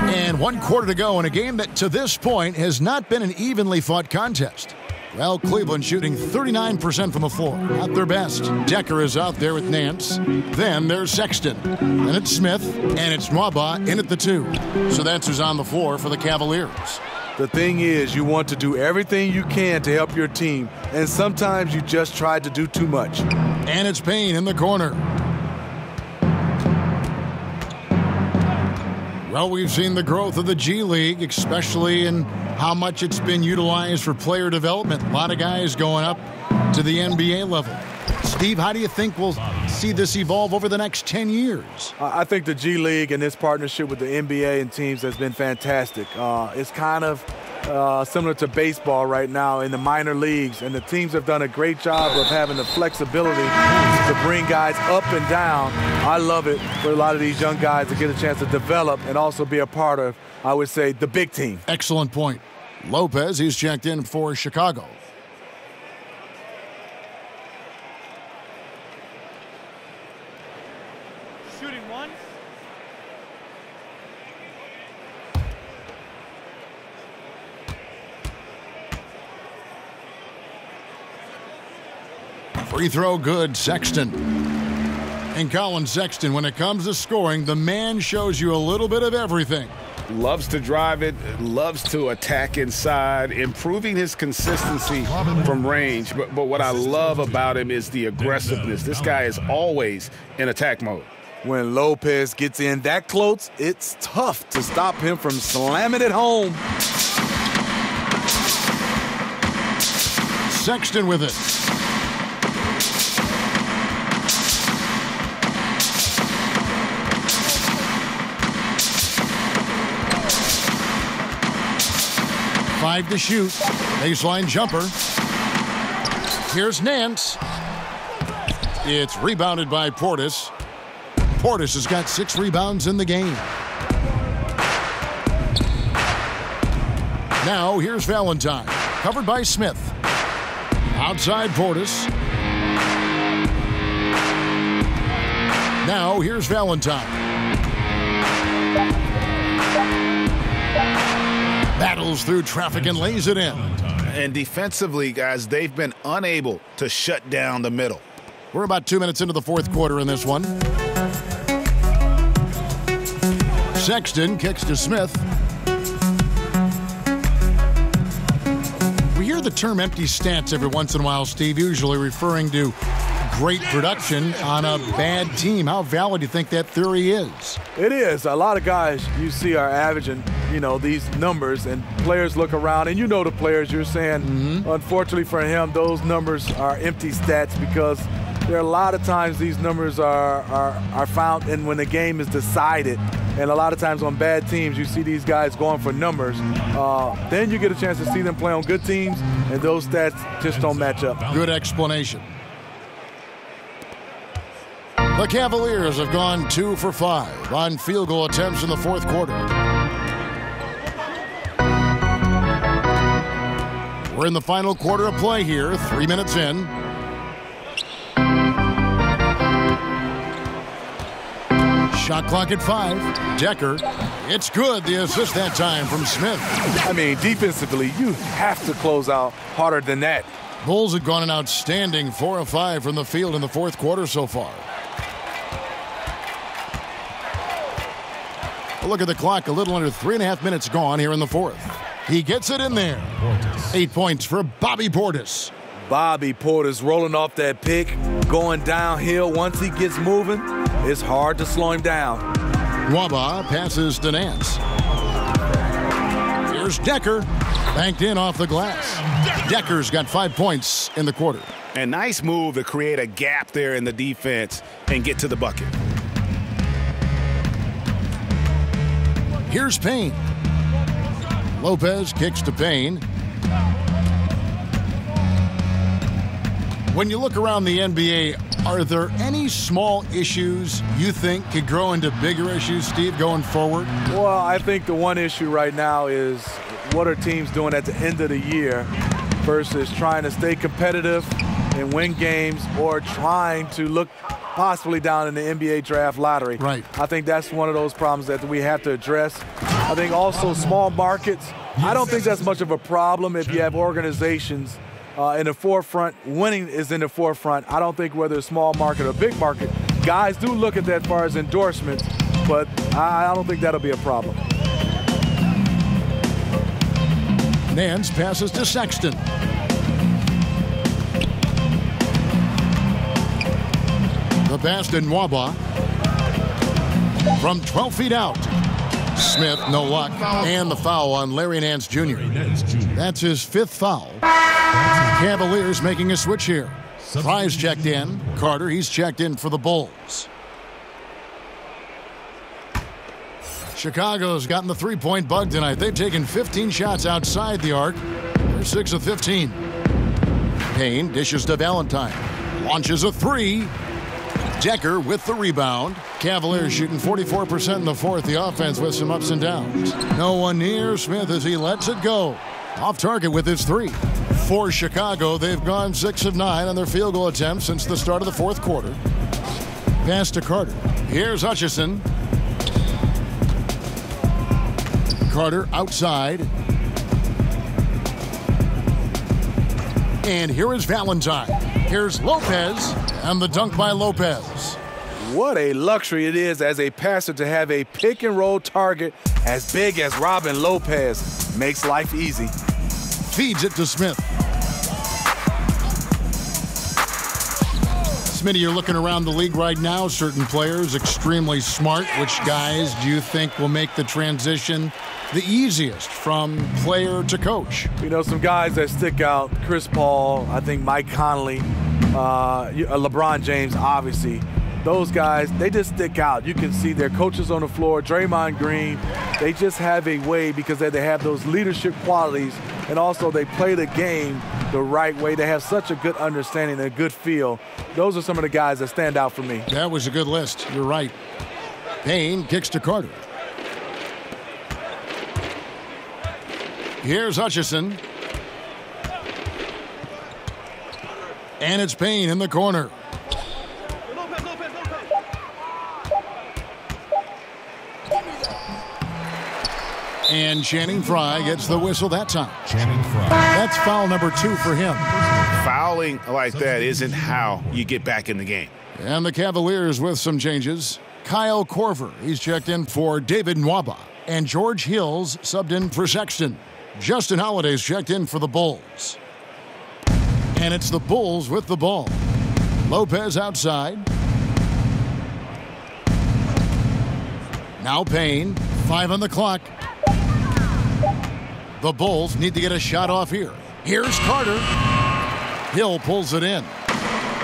And 1 quarter to go in a game that to this point has not been an evenly fought contest. Well, Cleveland shooting 39% from the floor, not their best. Decker is out there with Nance. Then there's Sexton. Then it's Smith, and it's Nwaba in at the 2. So that's who's on the floor for the Cavaliers. The thing is, you want to do everything you can to help your team, and sometimes you just try to do too much. And it's Payne in the corner. Well, we've seen the growth of the G League, especially in how much it's been utilized for player development. A lot of guys going up to the NBA level. Steve, how do you think we'll see this evolve over the next 10 years? I think the G League and this partnership with the NBA and teams has been fantastic. It's kind of similar to baseball right now in the minor leagues, and the teams have done a great job of having the flexibility to bring guys up and down. I love it for a lot of these young guys to get a chance to develop and also be a part of, I would say, the big team. Excellent point. Lopez, he's checked in for Chicago. Shooting one. Free throw good, Sexton. And Colin Sexton, when it comes to scoring, the man shows you a little bit of everything. Loves to drive it, loves to attack inside, improving his consistency from range. But what I love about him is the aggressiveness. This guy is always in attack mode. When Lopez gets in that close, it's tough to stop him from slamming it home. Sexton with it. Five to shoot. Baseline jumper. Here's Nance. It's rebounded by Portis. Portis has got 6 rebounds in the game. Now here's Valentine. Covered by Smith. Outside Portis. Now here's Valentine. Battles through traffic and lays it in. And defensively, guys, they've been unable to shut down the middle. We're about 2 minutes into the fourth quarter in this one. Sexton kicks to Smith. We hear the term empty stats every once in a while, Steve, usually referring to great production on a bad team. How valid do you think that theory is? It is. A lot of guys you see are averaging, these numbers, and players look around, and the players you're saying, unfortunately for him, those numbers are empty stats because there are a lot of times these numbers are found in when the game is decided. And a lot of times on bad teams, you see these guys going for numbers. Then you get a chance to see them play on good teams, and those stats just don't match up. Good explanation. The Cavaliers have gone 2 for 5 on field goal attempts in the fourth quarter. We're in the final quarter of play here, 3 minutes in. Shot clock at 5. Decker. It's good. The assist that time from Smith. I mean, defensively, you have to close out harder than that. Bulls have gone an outstanding 4 of 5 from the field in the fourth quarter so far. Look at the clock, a little under 3.5 minutes gone here in the fourth. He gets it in there. 8 points for Bobby Portis. Bobby Portis rolling off that pick, going downhill. Once he gets moving, it's hard to slow him down. Nwaba passes to Nance. Here's Decker, banked in off the glass. Decker's got 5 points in the quarter. A nice move to create a gap there in the defense and get to the bucket. Here's Payne. Lopez kicks to Payne. When you look around the NBA Are there any small issues you think could grow into bigger issues, Steve, going forward? Well, I think the one issue right now is what are teams doing at the end of the year versus trying to stay competitive and win games or trying to look possibly down in the NBA draft lottery. Right. I think that's one of those problems that we have to address. I think also small markets, I don't think that's much of a problem if you have organizations in the forefront. Winning is in the forefront. I don't think whether it's small market or big market, guys do look at that as far as endorsements, but I don't think that'll be a problem. Nance passes to Sexton. The pass to Nwaba. From 12 feet out. Smith, no luck. And the foul on Larry Nance Jr. That's his 5th foul. Cavaliers making a switch here. Fry's checked in. Carter, he's checked in for the Bulls. Chicago's gotten the three-point bug tonight. They've taken 15 shots outside the arc. They're 6 of 15. Payne dishes to Valentine. Launches a three. Decker with the rebound. Cavaliers shooting 44% in the fourth. The offense with some ups and downs. No one near Smith as he lets it go. Off target with his three. For Chicago, they've gone 6 of 9 on their field goal attempts since the start of the fourth quarter. Pass to Carter. Here's Hutchison. Carter outside. And here is Valentine. Here's Lopez, and the dunk by Lopez. What a luxury it is as a passer to have a pick-and-roll target as big as Robin Lopez. Makes life easy. Feeds it to Smith. Smitty, you're looking around the league right now. Certain players extremely smart. Which guys do you think will make the transition the easiest from player to coach? You know, some guys that stick out. Chris Paul, I think Mike Conley, LeBron James, obviously. Those guys, they just stick out. You can see their coaches on the floor, Draymond Green. They just have a way because they have those leadership qualities, and also they play the game the right way. They have such a good understanding and a good feel. Those are some of the guys that stand out for me. That was a good list. You're right. Payne kicks to Carter. Here's Hutchison. And it's Payne in the corner. And Channing Frye gets the whistle that time. Channing Frye. That's foul number 2 for him. Fouling like that isn't how you get back in the game. And the Cavaliers with some changes. Kyle Korver, he's checked in for David Nwaba. And George Hills subbed in for Sexton. Justin Holiday's checked in for the Bulls. And it's the Bulls with the ball. Lopez outside. Now Payne, 5 on the clock. The Bulls need to get a shot off here. Here's Carter. Hill pulls it in.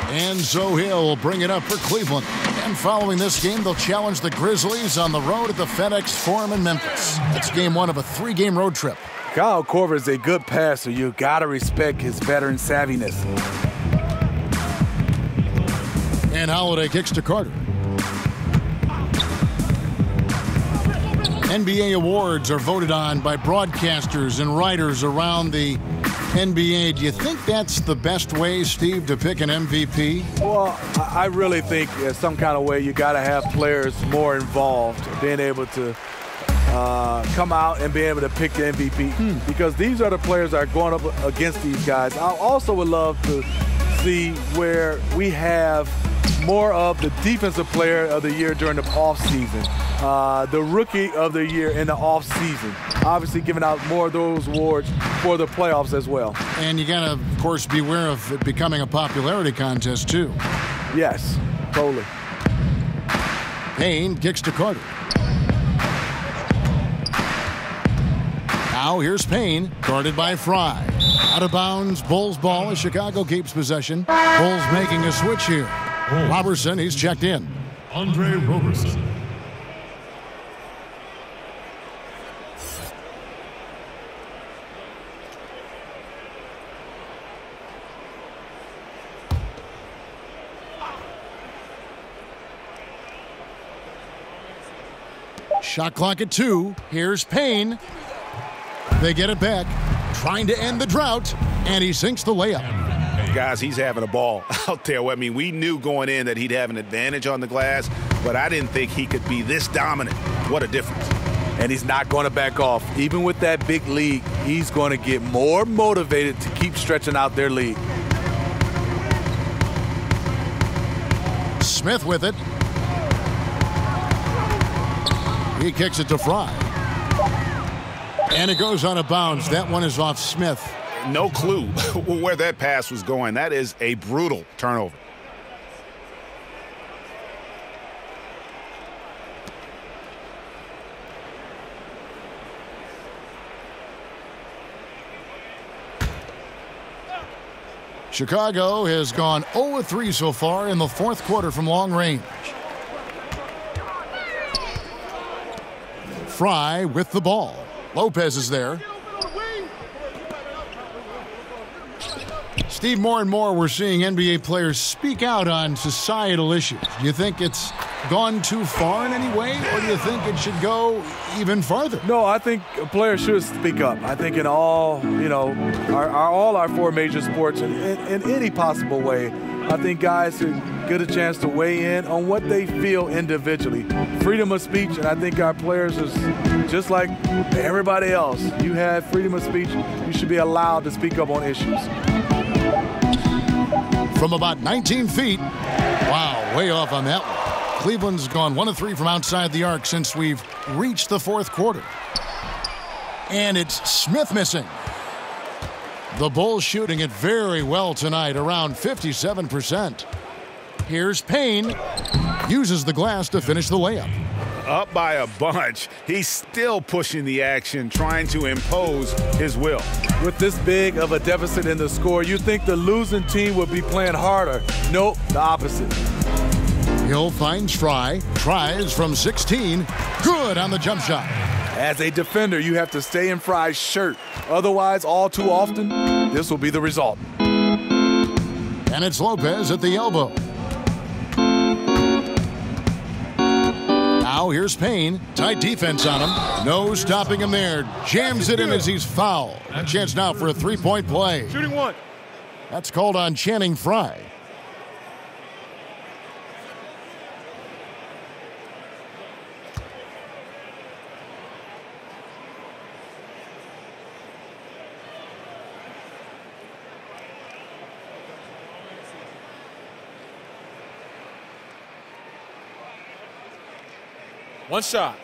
And so Hill will bring it up for Cleveland. And following this game, they'll challenge the Grizzlies on the road at the FedEx Forum in Memphis. It's game 1 of a 3-game road trip. Kyle Korver is a good passer. You got to respect his veteran savviness. And Holiday kicks to Carter. NBA awards are voted on by broadcasters and writers around the NBA. Do you think that's the best way, Steve, to pick an MVP? Well, I really think in some kind of way you got to have players more involved, being able to come out and be able to pick the MVP because these are the players that are going up against these guys. I also would love to see where we have more of the defensive player of the year during the offseason, the rookie of the year in the offseason. Obviously giving out more of those awards for the playoffs as well. And you got to, of course, beware of it becoming a popularity contest, too. Yes, totally. Payne kicks to Carter. Now here's Payne, guarded by Frye. Out of bounds, Bulls ball as Chicago keeps possession. Bulls making a switch here. Robertson, he's checked in. Andre Robertson. Shot clock at 2. Here's Payne. They get it back, trying to end the drought, and he sinks the layup. Guys, he's having a ball out there. I mean, we knew going in that he'd have an advantage on the glass, but I didn't think he could be this dominant. What a difference. And he's not going to back off. Even with that big lead, he's going to get more motivated to keep stretching out their lead. Smith with it. He kicks it to Fry. And it goes out of bounds. That one is off Smith. No clue where that pass was going. That is a brutal turnover. Chicago has gone 0-3 so far in the fourth quarter from long range. Fry with the ball. Lopez is there. Steve, more and more we're seeing NBA players speak out on societal issues. Do you think it's gone too far in any way, or do you think it should go even farther? No, I think players should speak up. I think in all, all our four major sports, in any possible way, I think guys should get a chance to weigh in on what they feel individually. Freedom of speech, and I think our players is just like everybody else. You have freedom of speech. You should be allowed to speak up on issues. From about 19 feet. Wow, way off on that one. Cleveland's gone 1 of 3 from outside the arc since we've reached the fourth quarter. And it's Smith missing. The Bulls shooting it very well tonight, around 57%. Here's Payne. Uses the glass to finish the layup. Up by a bunch. He's still pushing the action, trying to impose his will. With this big of a deficit in the score, you think the losing team would be playing harder. Nope, the opposite. Hill finds Fry. Tries from 16. Good on the jump shot. As a defender, you have to stay in Fry's shirt. Otherwise, all too often, this will be the result. And it's Lopez at the elbow. Now here's Payne. Tight defense on him. No stopping him there. Jams it in as he's fouled. A chance now for a three-point play. Shooting one. That's called on Channing Frye. One shot.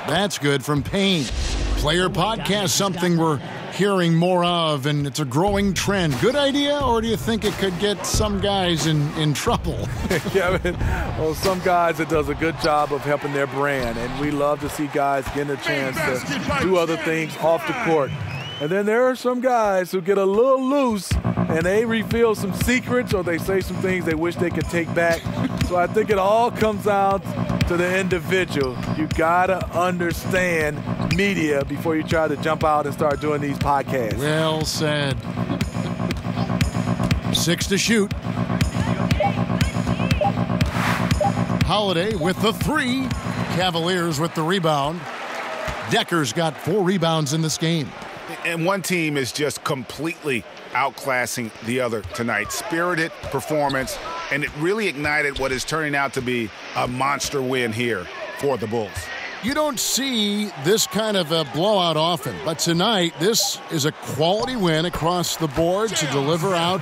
That's good from Payne. Player podcast, something we're hearing more of, and it's a growing trend. Good idea, or do you think it could get some guys in trouble? Kevin, well, some guys, it does a good job of helping their brand, and we love to see guys getting a chance to do other things off the court. And then there are some guys who get a little loose, and they reveal some secrets, or they say some things they wish they could take back. So I think it all comes down to the individual. You gotta understand media before you try to jump out and start doing these podcasts. Well said. 6 to shoot. Holiday with the 3. Cavaliers with the rebound. Decker's got 4 rebounds in this game. And one team is just completely outclassing the other tonight. Spirited performance, and it really ignited what is turning out to be a monster win here for the Bulls. You don't see this kind of a blowout often, but tonight this is a quality win across the board to deliver out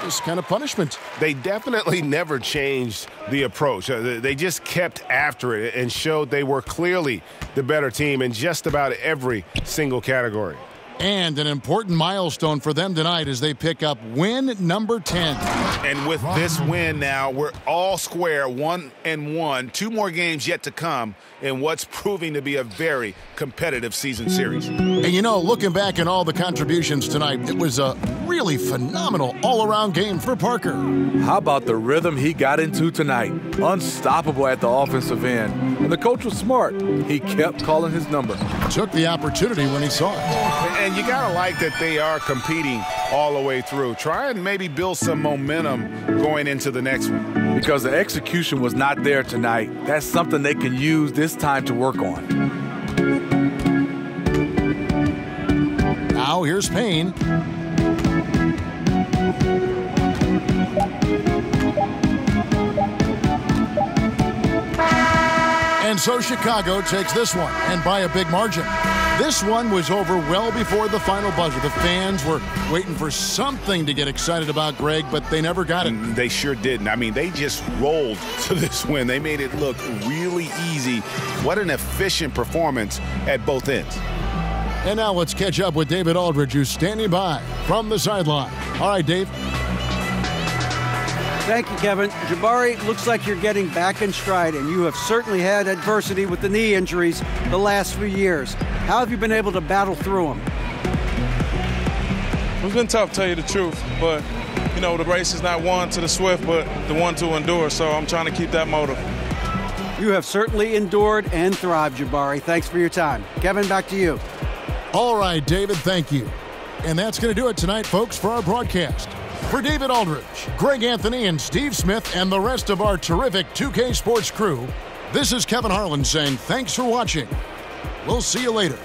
this kind of punishment. They definitely never changed the approach. They just kept after it and showed they were clearly the better team in just about every single category. And an important milestone for them tonight as they pick up win number 10. And with this win now, we're all square, 1-1. 2 more games yet to come in what's proving to be a very competitive season series. And you know, looking back at all the contributions tonight, it was a really phenomenal all-around game for Parker. How about the rhythm he got into tonight? Unstoppable at the offensive end. And the coach was smart. He kept calling his number. Took the opportunity when he saw it. And you got to like that they are competing all the way through. Try and maybe build some momentum going into the next one. Because the execution was not there tonight. That's something they can use this time to work on. Now here's Payne. And so Chicago takes this one, and by a big margin. This one was over well before the final buzzer. The fans were waiting for something to get excited about, Greg, but they never got it. They sure didn't. I mean, they just rolled to this win. They made it look really easy. What an efficient performance at both ends. And now let's catch up with David Aldridge, who's standing by from the sideline. All right, Dave. Thank you, Kevin. Jabari, looks like you're getting back in stride, and you have certainly had adversity with the knee injuries the last few years. How have you been able to battle through them? It's been tough, to tell you the truth, but, you know, the race is not won to the swift, but the one to endure, so I'm trying to keep that motive. You have certainly endured and thrived, Jabari. Thanks for your time. Kevin, back to you. All right, David, thank you. And that's going to do it tonight, folks, for our broadcast. For David Aldridge, Greg Anthony, and Steve Smith, and the rest of our terrific 2K Sports crew, this is Kevin Harlan saying thanks for watching. We'll see you later.